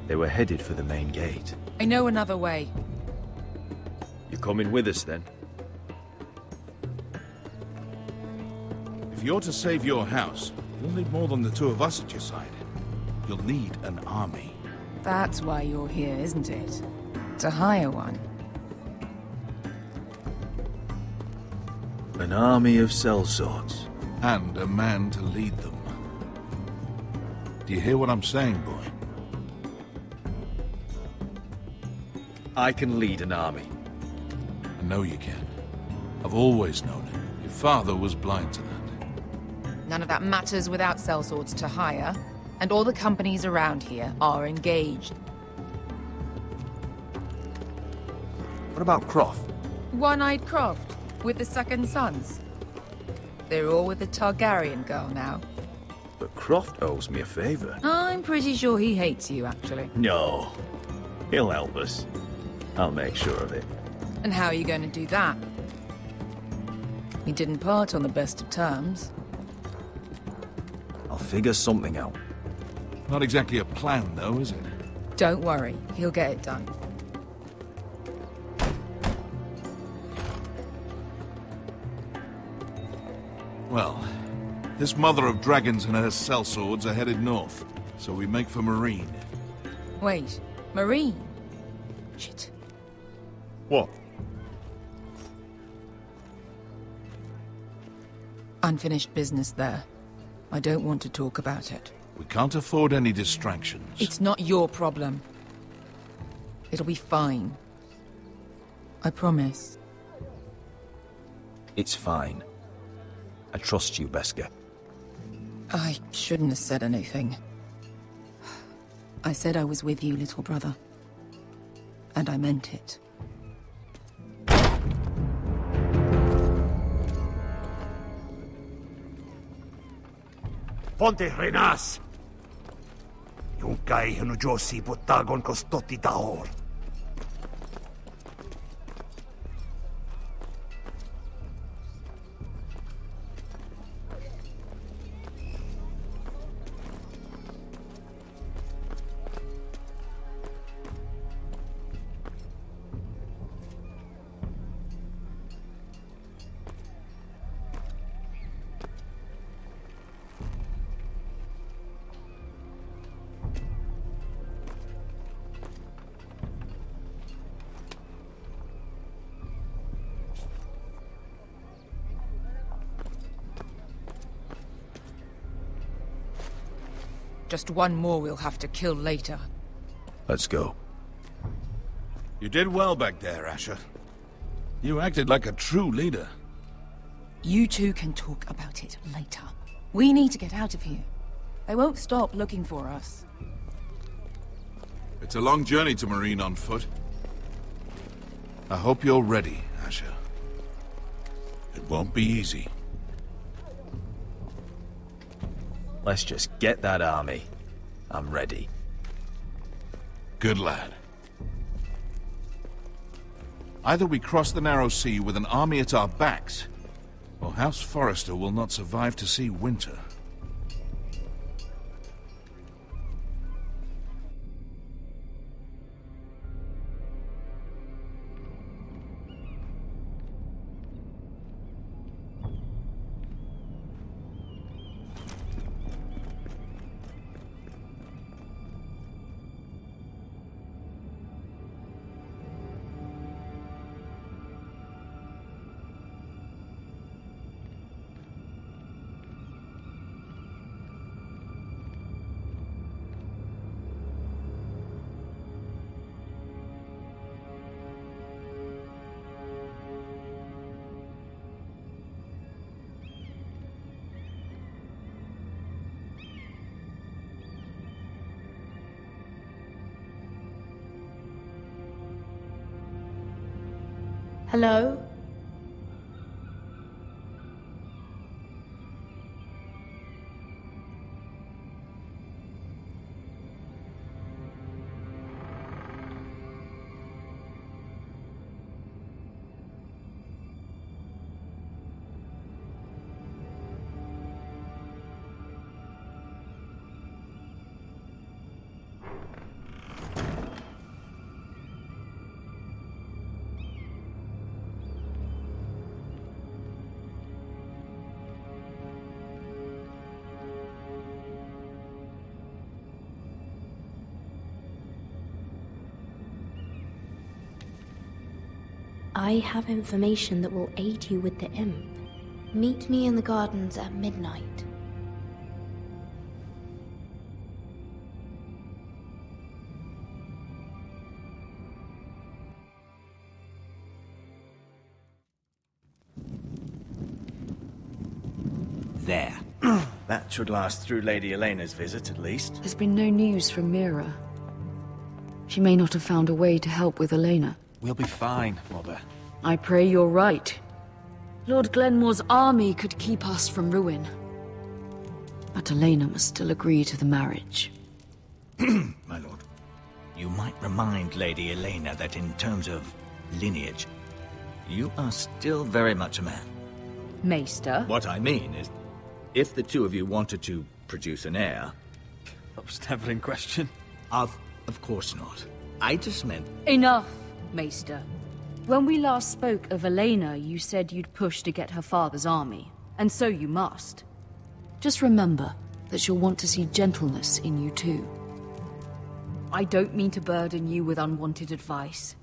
They were headed for the main gate. I know another way. You coming with us, then? If you're to save your house, you'll need more than the two of us at your side. You'll need an army. That's why you're here, isn't it? To hire one. An army of sellswords. And a man to lead them. Do you hear what I'm saying, boy? I can lead an army. I know you can. I've always known it. Your father was blind to that. None of that matters without sellswords to hire, and all the companies around here are engaged. What about Croft? One-Eyed Croft, with the second sons. They're all with the Targaryen girl now. But Croft owes me a favor. I'm pretty sure he hates you, actually. No. He'll help us. I'll make sure of it. And how are you going to do that? We didn't part on the best of terms. I'll figure something out. Not exactly a plan, though, is it? Don't worry, he'll get it done. Well, this mother of dragons and her sellswords are headed north, so we make for Marine. Wait, Marine? Shit. What? Unfinished business there. I don't want to talk about it. We can't afford any distractions. It's not your problem. It'll be fine. I promise. It's fine. I trust you, Beskar. I shouldn't have said anything. I said I was with you, little brother. And I meant it. Ponte Renas! Yung kay Hanujosi Botagon Kostoti Tahor. Just one more we'll have to kill later. Let's go. You did well back there, Asher. You acted like a true leader. You two can talk about it later. We need to get out of here. They won't stop looking for us. It's a long journey to Marine on foot. I hope you're ready, Asher. It won't be easy. Let's just get that army. I'm ready. Good lad. Either we cross the narrow sea with an army at our backs, or House Forrester will not survive to see winter. Hello? I have information that will aid you with the imp. Meet me in the gardens at midnight. There. That should last through Lady Elena's visit, at least. There's been no news from Mira. She may not have found a way to help with Elena. We'll be fine, Mother. I pray you're right. Lord Glenmore's army could keep us from ruin. But Elena must still agree to the marriage. My lord, you might remind Lady Elena that in terms of lineage, you are still very much a man. Maester? What I mean is, if the two of you wanted to produce an heir... That was never in question. Of course not. I just meant... Enough, Maester. When we last spoke of Elena, you said you'd push to get her father's army. And so you must. Just remember that she'll want to see gentleness in you too. I don't mean to burden you with unwanted advice.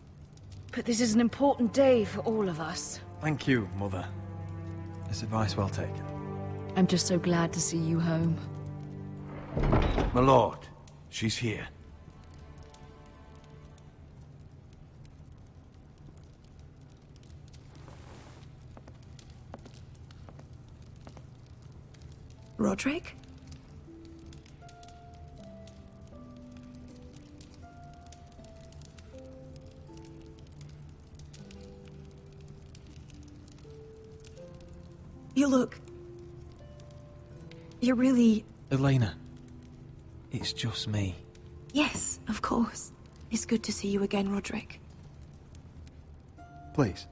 But this is an important day for all of us. Thank you, Mother. This advice well taken. I'm just so glad to see you home. My lord, she's here. Roderick? You look... You're really... Elena, it's just me. Yes, of course. It's good to see you again, Roderick. Please.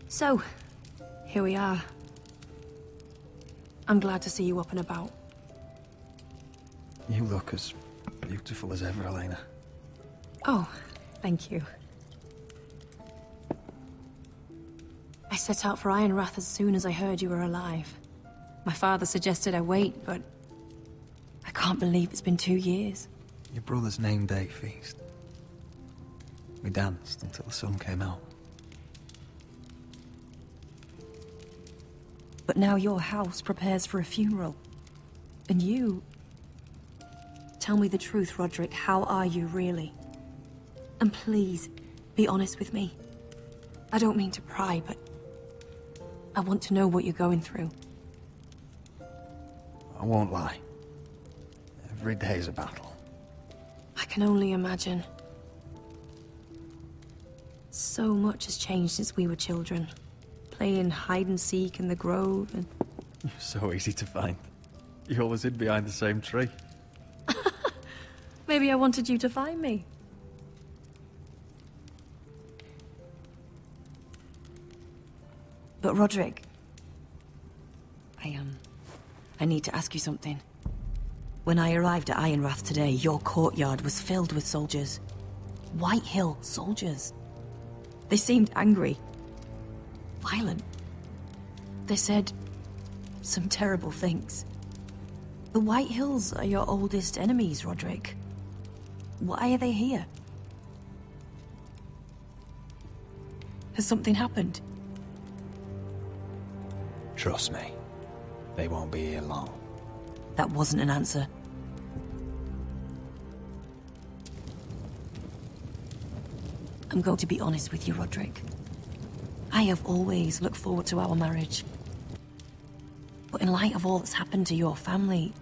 So, here we are. I'm glad to see you up and about. You look as beautiful as ever, Elena. Oh, thank you. I set out for Ironrath as soon as I heard you were alive. My father suggested I wait, but I can't believe it's been 2 years. Your brother's name day feast. We danced until the sun came out. But now your house prepares for a funeral. And you... Tell me the truth, Roderick. How are you, really? And please, be honest with me. I don't mean to pry, but... I want to know what you're going through. I won't lie. Every day's a battle. I can only imagine. So much has changed since we were children. Playing hide-and-seek in the grove and... You're so easy to find. You always hid behind the same tree. Maybe I wanted you to find me. But Roderick... I need to ask you something. When I arrived at Ironrath today, your courtyard was filled with soldiers. White Hill soldiers. They seemed angry. Violent. They said some terrible things. The White Hills are your oldest enemies, Roderick. Why are they here? Has something happened? Trust me. They won't be here long. That wasn't an answer. I'm going to be honest with you, Roderick. I have always looked forward to our marriage. But in light of all that's happened to your family...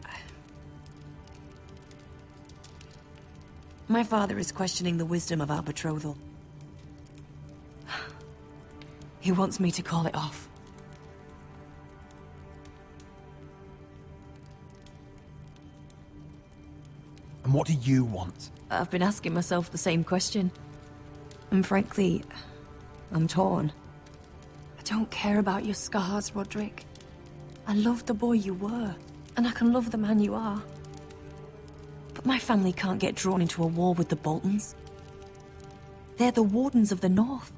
My father is questioning the wisdom of our betrothal. He wants me to call it off. And what do you want? I've been asking myself the same question. And frankly, I'm torn. I don't care about your scars, Roderick. I love the boy you were, and I can love the man you are. But my family can't get drawn into a war with the Boltons. They're the Wardens of the North.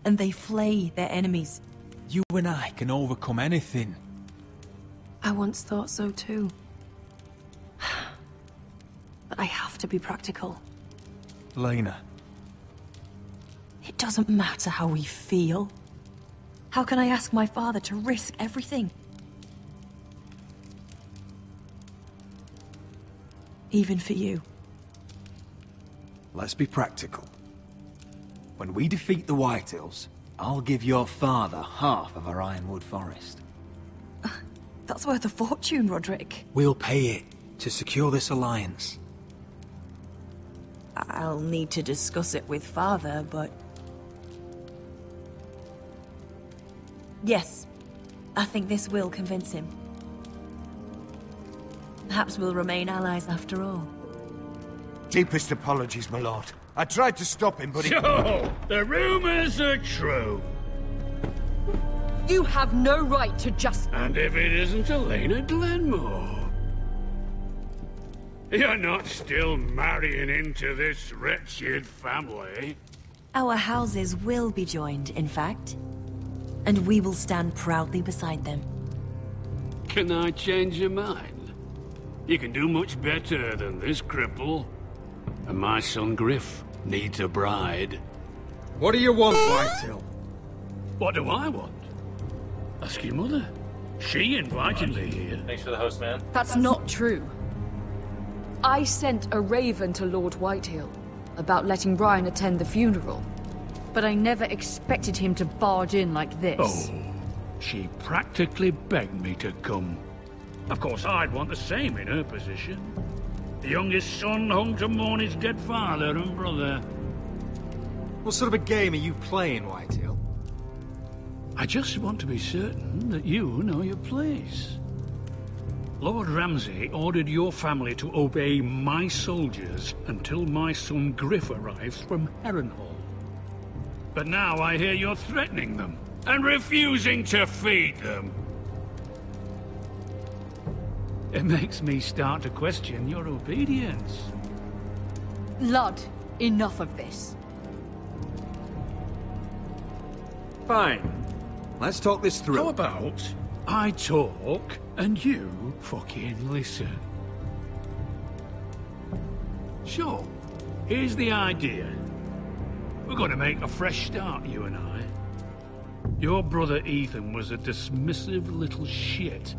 And they flay their enemies. You and I can overcome anything. I once thought so too. But I have to be practical. Lena. It doesn't matter how we feel. How can I ask my father to risk everything? Even for you. Let's be practical. When we defeat the Whitehills, I'll give your father half of our Ironwood Forest. That's worth a fortune, Roderick. We'll pay it to secure this alliance. I'll need to discuss it with father, but... Yes, I think this will convince him. Perhaps we'll remain allies after all. Deepest apologies, my lord. I tried to stop him, but he... So, the rumors are true. You have no right to just... And if it isn't Elena Glenmore? You're not still marrying into this wretched family? Our houses will be joined, in fact. And we will stand proudly beside them. Can I change your mind? You can do much better than this cripple. And my son Griff needs a bride. What do you want, Whitehill? What do I want? Ask your mother. She invited me here. Thanks for the host, man. That's not true. I sent a raven to Lord Whitehill about letting Ryan attend the funeral. But I never expected him to barge in like this. Oh, she practically begged me to come. Of course, I'd want the same in her position. The youngest son home to mourn his dead father and brother. What sort of a game are you playing, Whitehill? I just want to be certain that you know your place. Lord Ramsay ordered your family to obey my soldiers until my son Griff arrives from Harrenhal. But now I hear you're threatening them and refusing to feed them. It makes me start to question your obedience. Lud, enough of this. Fine. Let's talk this through. How about I talk and you fucking listen? Sure. Here's the idea. We're going to make a fresh start, you and I. Your brother Ethan was a dismissive little shit.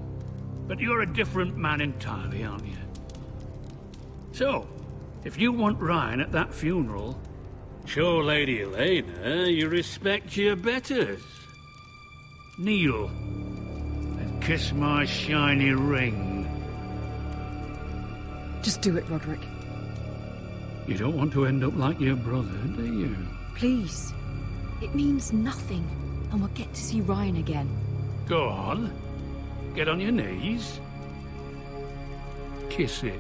But you're a different man entirely, aren't you? So, if you want Ryan at that funeral, show Lady Elena you respect your betters. Kneel and kiss my shiny ring. Just do it, Roderick. You don't want to end up like your brother, do you? Please. It means nothing, and we'll get to see Ryan again. Go on. Get on your knees. Kiss it.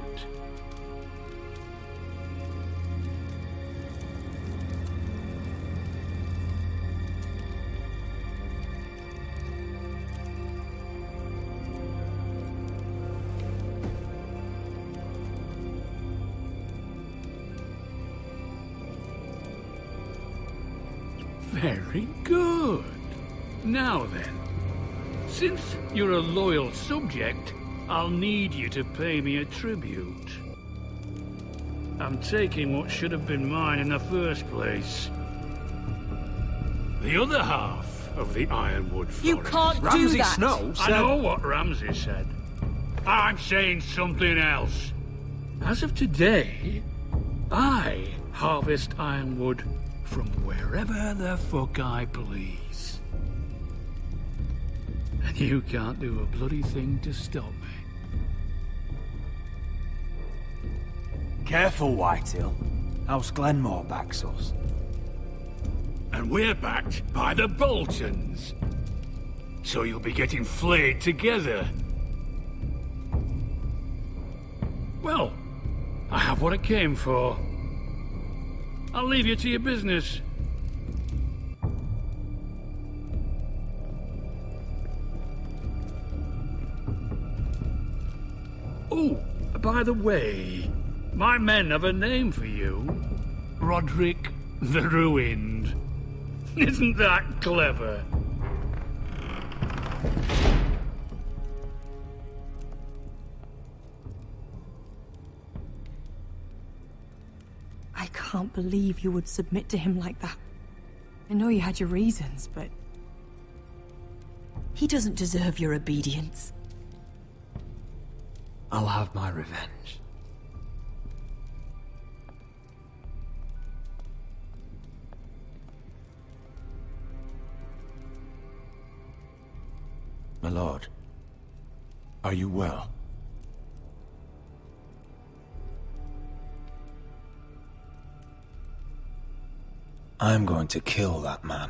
Very good. Now then, since you're a loyal subject, I'll need you to pay me a tribute. I'm taking what should have been mine in the first place. The other half of the Ironwood Forest. You can't do that! Snow said... I know what Ramsay said. I'm saying something else. As of today, I harvest ironwood from wherever the fuck I please. And you can't do a bloody thing to stop me. Careful, Whitehill. House Glenmore backs us. And we're backed by the Boltons. So you'll be getting flayed together. Well, I have what I came for. I'll leave you to your business. Oh, by the way, my men have a name for you. Roderick the Ruined. Isn't that clever? can't believe you would submit to him like that. I know you had your reasons, but... he doesn't deserve your obedience. I'll have my revenge. My lord, are you well? I'm going to kill that man.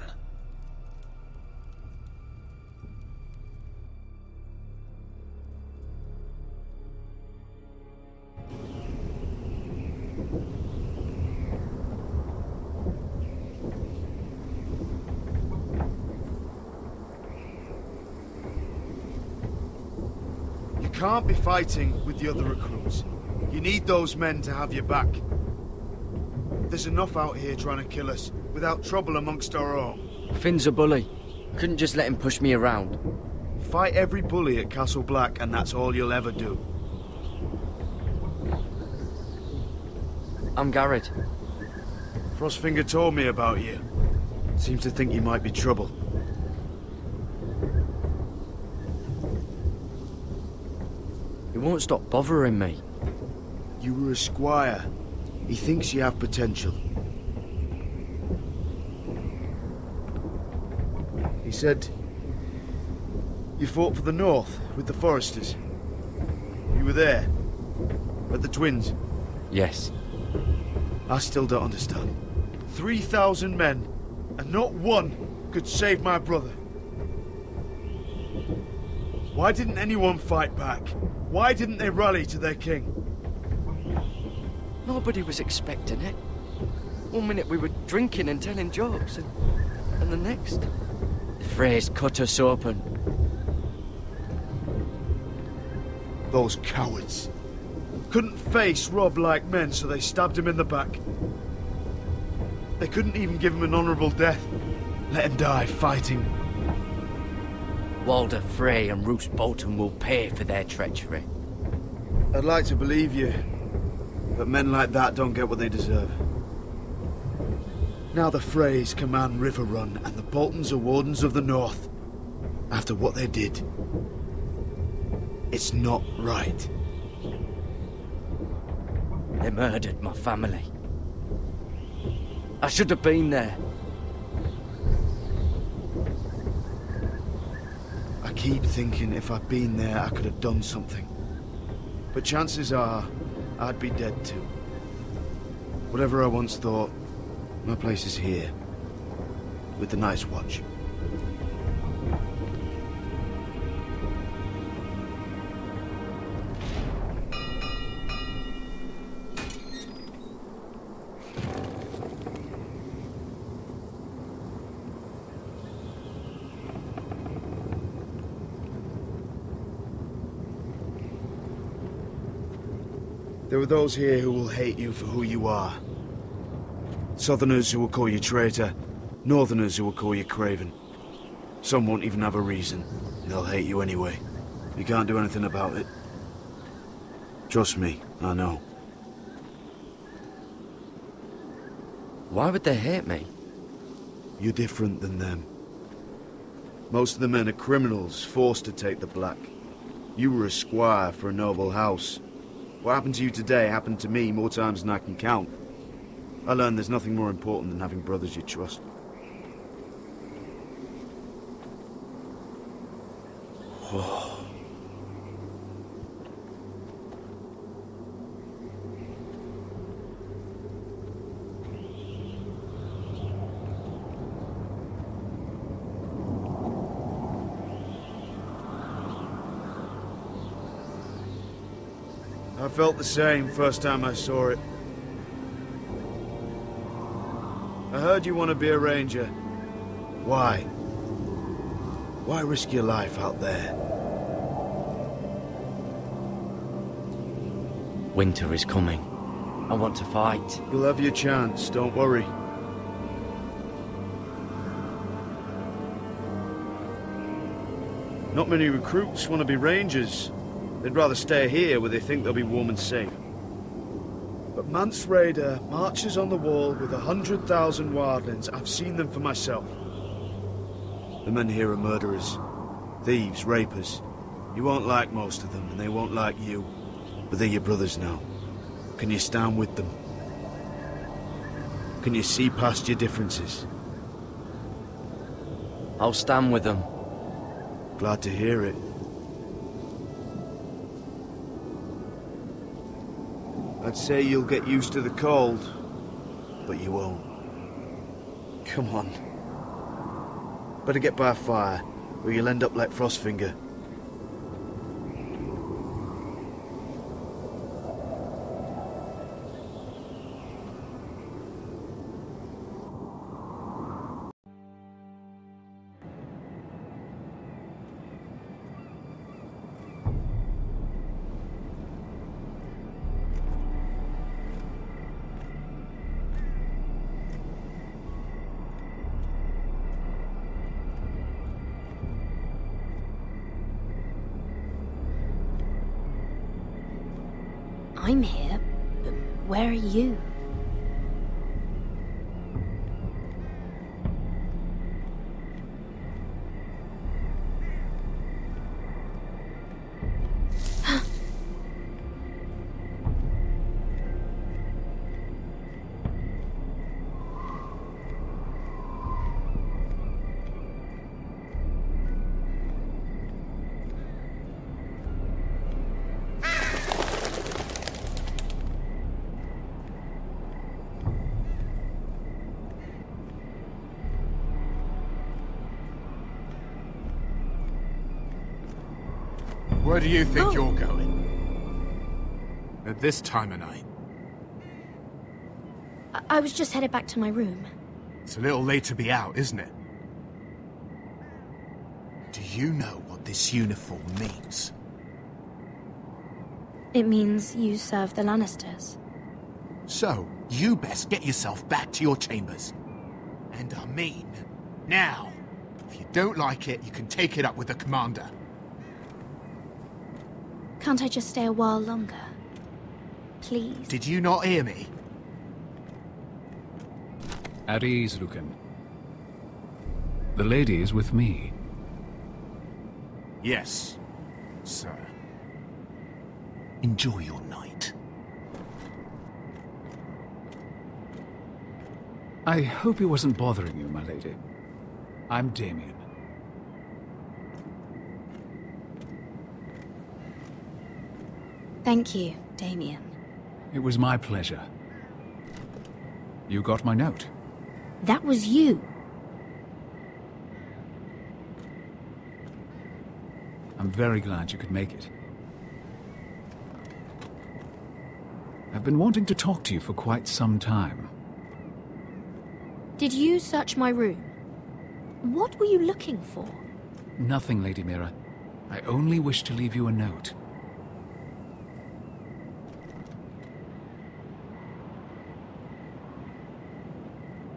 You can't be fighting with the other recruits. You need those men to have your back. There's enough out here trying to kill us, without trouble amongst our own. Finn's a bully. Couldn't just let him push me around. Fight every bully at Castle Black, and that's all you'll ever do. I'm Garrett. Frostfinger told me about you. Seems to think you might be trouble. He won't stop bothering me. You were a squire. He thinks you have potential. He said you fought for the North with the Foresters. You were there, at the Twins. Yes. I still don't understand. 3,000 men, and not one could save my brother. Why didn't anyone fight back? Why didn't they rally to their king? Nobody was expecting it. One minute we were drinking and telling jokes, and the next... the Freys cut us open. Those cowards. Couldn't face Rob like men, so they stabbed him in the back. They couldn't even give him an honourable death. Let him die fighting. Walder Frey and Roose Bolton will pay for their treachery. I'd like to believe you, but men like that don't get what they deserve. Now the Freys command Riverrun, and the Boltons are Wardens of the North. After what they did, it's not right. They murdered my family. I should have been there. I keep thinking if I'd been there, I could have done something. But chances are, I'd be dead too. Whatever I once thought, my place is here, with the Night's Watch. There are those here who will hate you for who you are. Southerners who will call you traitor, Northerners who will call you craven. Some won't even have a reason. They'll hate you anyway. You can't do anything about it. Trust me, I know. Why would they hate me? You're different than them. Most of the men are criminals, forced to take the black. You were a squire for a noble house. What happened to you today happened to me more times than I can count. I learned there's nothing more important than having brothers you trust. I felt the same first time I saw it. I heard you want to be a ranger. Why? Why risk your life out there? Winter is coming. I want to fight. You'll have your chance, don't worry. Not many recruits want to be rangers. They'd rather stay here where they think they'll be warm and safe. But Manse Raider marches on the wall with 100,000 wildlings. I've seen them for myself. The men here are murderers. Thieves, rapers. You won't like most of them, and they won't like you. But they're your brothers now. Can you stand with them? Can you see past your differences? I'll stand with them. Glad to hear it. I'd say you'll get used to the cold, but you won't. Come on. Better get by a fire, or you'll end up like Frostfinger. I'm here, but where are you? Where do you think you're going? At this time of night? I was just headed back to my room. It's a little late to be out, isn't it? Do you know what this uniform means? It means you serve the Lannisters. So, you best get yourself back to your chambers. And I mean, now. If you don't like it, you can take it up with the commander. Can't I just stay a while longer? Please? Did you not hear me? At ease, Lucan. The lady is with me. Yes, sir. Enjoy your night. I hope he wasn't bothering you, my lady. I'm Damien. Thank you, Damien. It was my pleasure. You got my note. That was you. I'm very glad you could make it. I've been wanting to talk to you for quite some time. Did you search my room? What were you looking for? Nothing, Lady Mira. I only wish to leave you a note.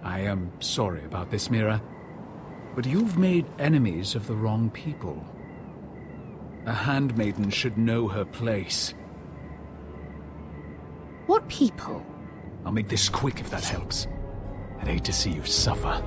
I am sorry about this, Mira, but you've made enemies of the wrong people. A handmaiden should know her place. What people? I'll make this quick if that helps. I'd hate to see you suffer.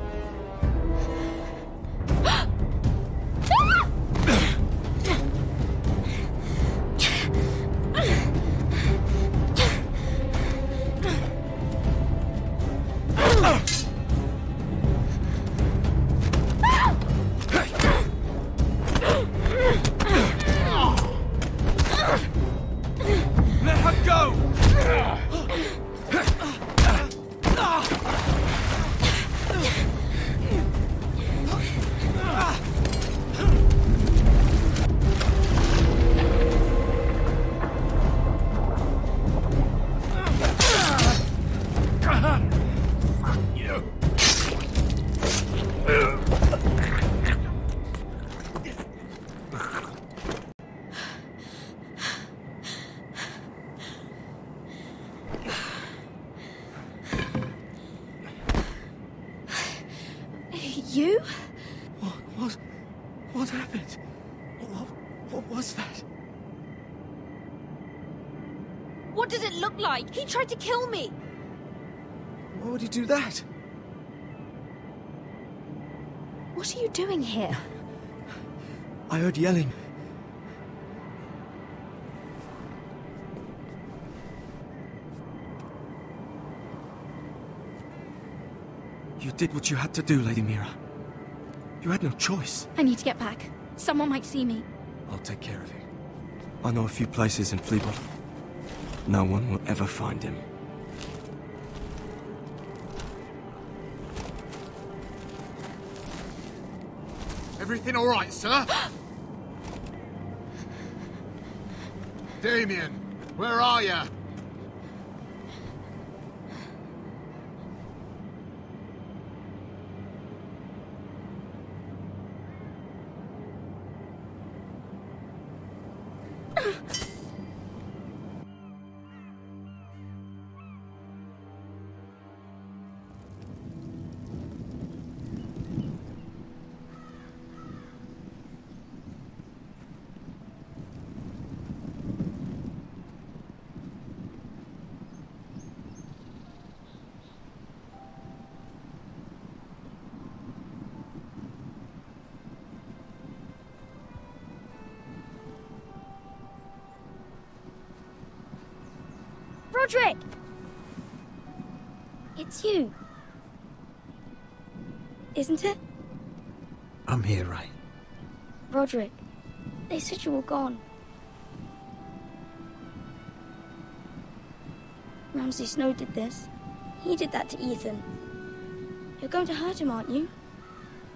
You? What happened? What was that? What does it look like? He tried to kill me! Why would he do that? What are you doing here? I heard yelling. You did what you had to do, Lady Mira. You had no choice. I need to get back. Someone might see me. I'll take care of him. I know a few places in Fleetwood. No one will ever find him. Everything all right, sir? Damien, where are you? Roderick! It's you. Isn't it? I'm here, right? Roderick, they said you were gone. Ramsay Snow did this. He did that to Ethan. You're going to hurt him, aren't you?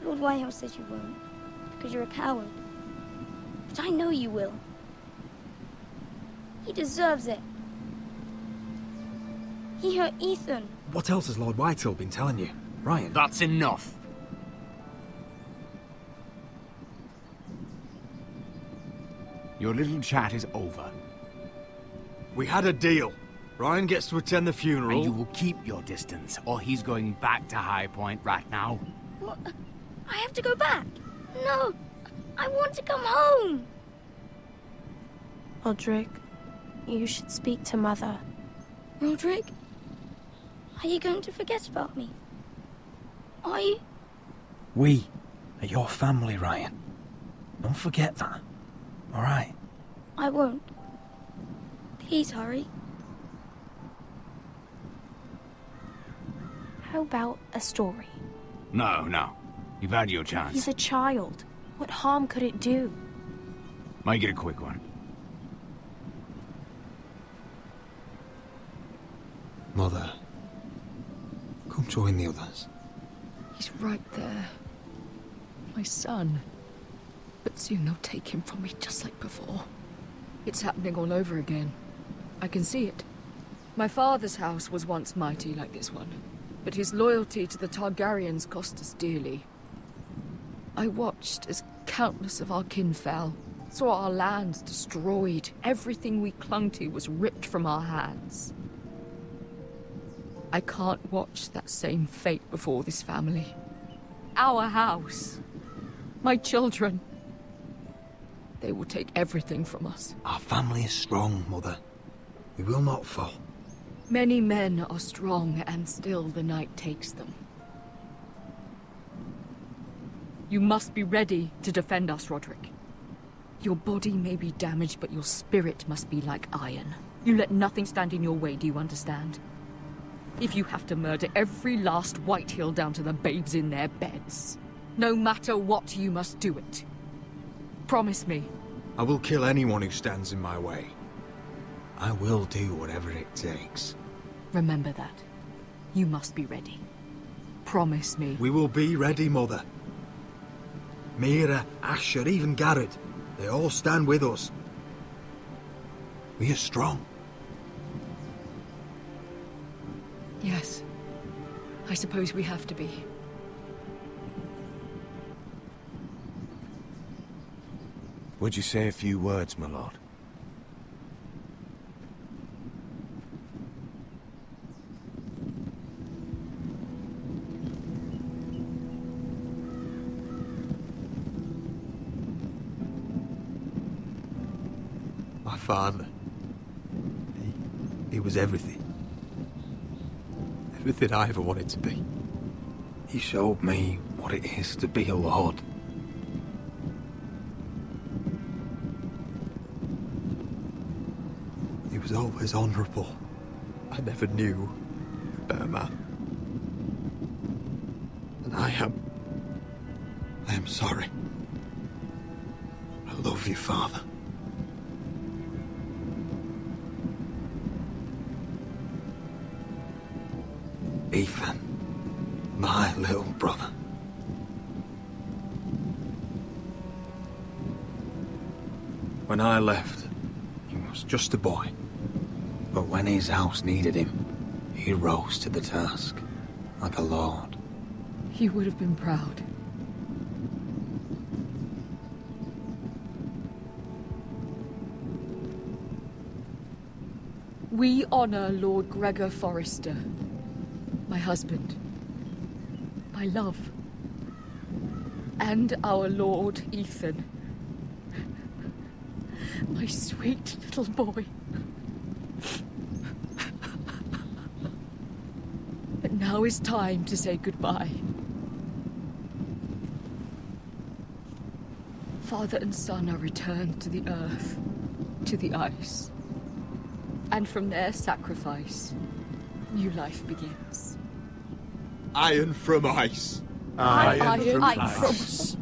Lord Whitehouse says you won't, because you're a coward. But I know you will. He deserves it. He hurt Ethan. What else has Lord Whitehill been telling you? Ryan? That's enough. Your little chat is over. We had a deal. Ryan gets to attend the funeral. And you will keep your distance, or he's going back to High Point right now. What? I have to go back. No, I want to come home. Roderick, you should speak to Mother. Roderick? Are you going to forget about me? Are you? We are your family, Ryan. Don't forget that. All right? I won't. Please hurry. How about a story? No. You've had your chance. He's a child. What harm could it do? Make it a quick one. Mother, come join the others. He's right there. My son. But soon they'll take him from me just like before. It's happening all over again. I can see it. My father's house was once mighty like this one, but his loyalty to the Targaryens cost us dearly. I watched as countless of our kin fell, saw our lands destroyed, everything we clung to was ripped from our hands. I can't watch that same fate before this family. Our house. My children. They will take everything from us. Our family is strong, Mother. We will not fall. Many men are strong, and still the night takes them. You must be ready to defend us, Roderick. Your body may be damaged, but your spirit must be like iron. You let nothing stand in your way, do you understand? If you have to murder every last Whitehill down to the babes in their beds, no matter what, you must do it. Promise me. I will kill anyone who stands in my way. I will do whatever it takes. Remember that. You must be ready. Promise me. We will be ready, Mother. Mira, Asher, even Garrett. They all stand with us. We are strong. Yes. I suppose we have to be. Would you say a few words, my lord? My father. was everything. Everything I ever wanted to be. He showed me what it is to be a lord. He was always honourable. I never knew a better man. And I am sorry. I love you, Father. Ethan, my little brother. When I left, he was just a boy. But when his house needed him, he rose to the task, like a lord. He would have been proud. We honor Lord Gregor Forrester, my husband, my love, and our Lord Ethan, my sweet little boy. And now is time to say goodbye. Father and son are returned to the earth, to the ice. And from their sacrifice, new life begins. Iron from ice. Iron from ice.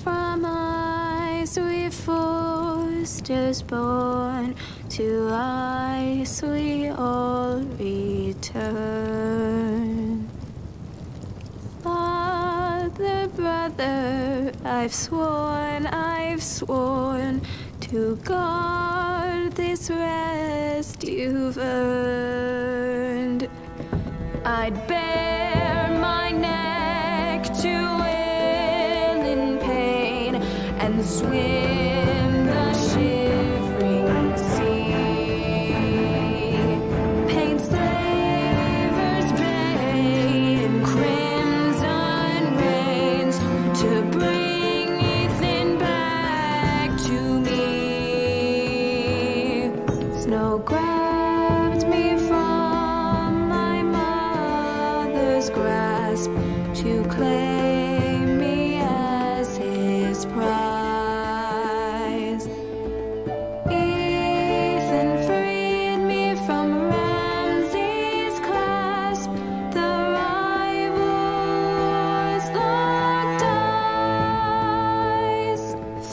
From ice we Forsters born, to ice we all return. Father, brother, I've sworn to guard this rest you've earned. I'd bare my neck to and swim the shivering sea. Paint slavers' bay in crimson rains to bring Ethan back to me. Snow grabbed me from my mother's grasp to claim me as his prize.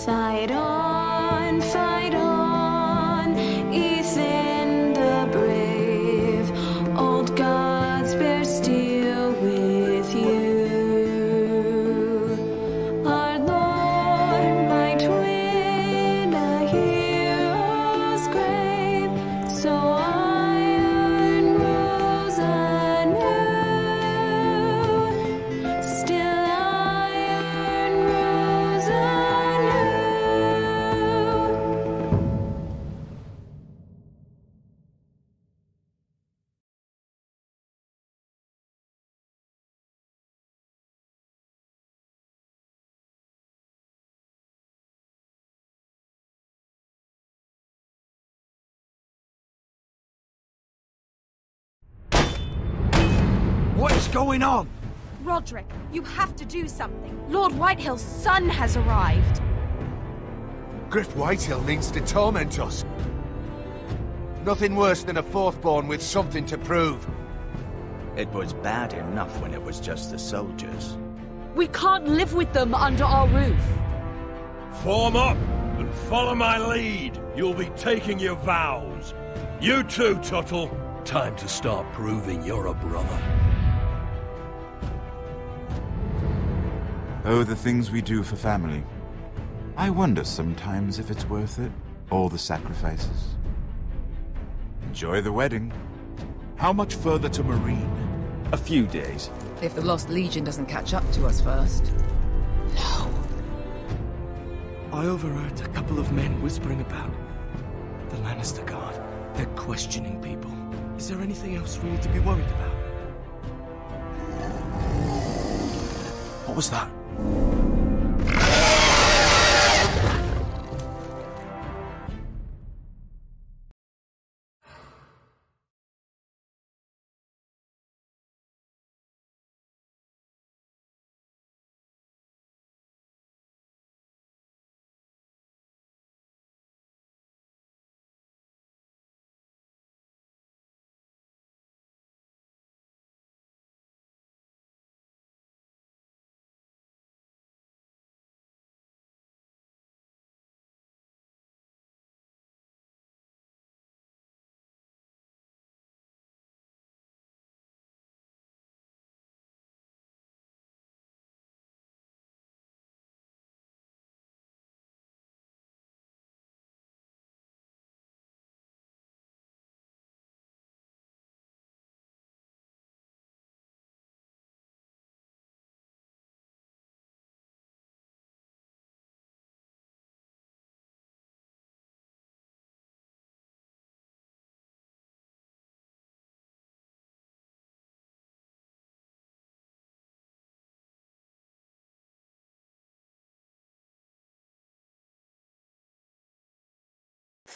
Fight on, Ethan the brave. Old gods bear steel with you. Our Lord might win a hero's grave, so iron grows anew. Still iron grows anew. What is going on? Roderick, you have to do something. Lord Whitehill's son has arrived. Griff Whitehill means to torment us. Nothing worse than a fourthborn with something to prove. It was bad enough when it was just the soldiers. We can't live with them under our roof. Form up and follow my lead. You'll be taking your vows. You too, Tuttle. Time to start proving you're a brother. Oh, the things we do for family. I wonder sometimes if it's worth it, all the sacrifices. Enjoy the wedding. How much further to Marine? A few days. If the Lost Legion doesn't catch up to us first. I overheard a couple of men whispering about the Lannister Guard. They're questioning people. Is there anything else we need to be worried about? What was that?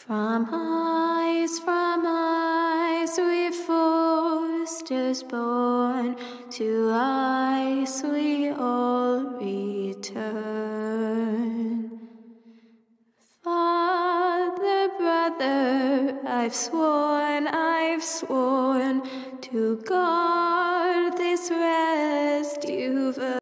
From ice we foresters born, to ice we all return. Father, brother, I've sworn to guard this rest you've earned.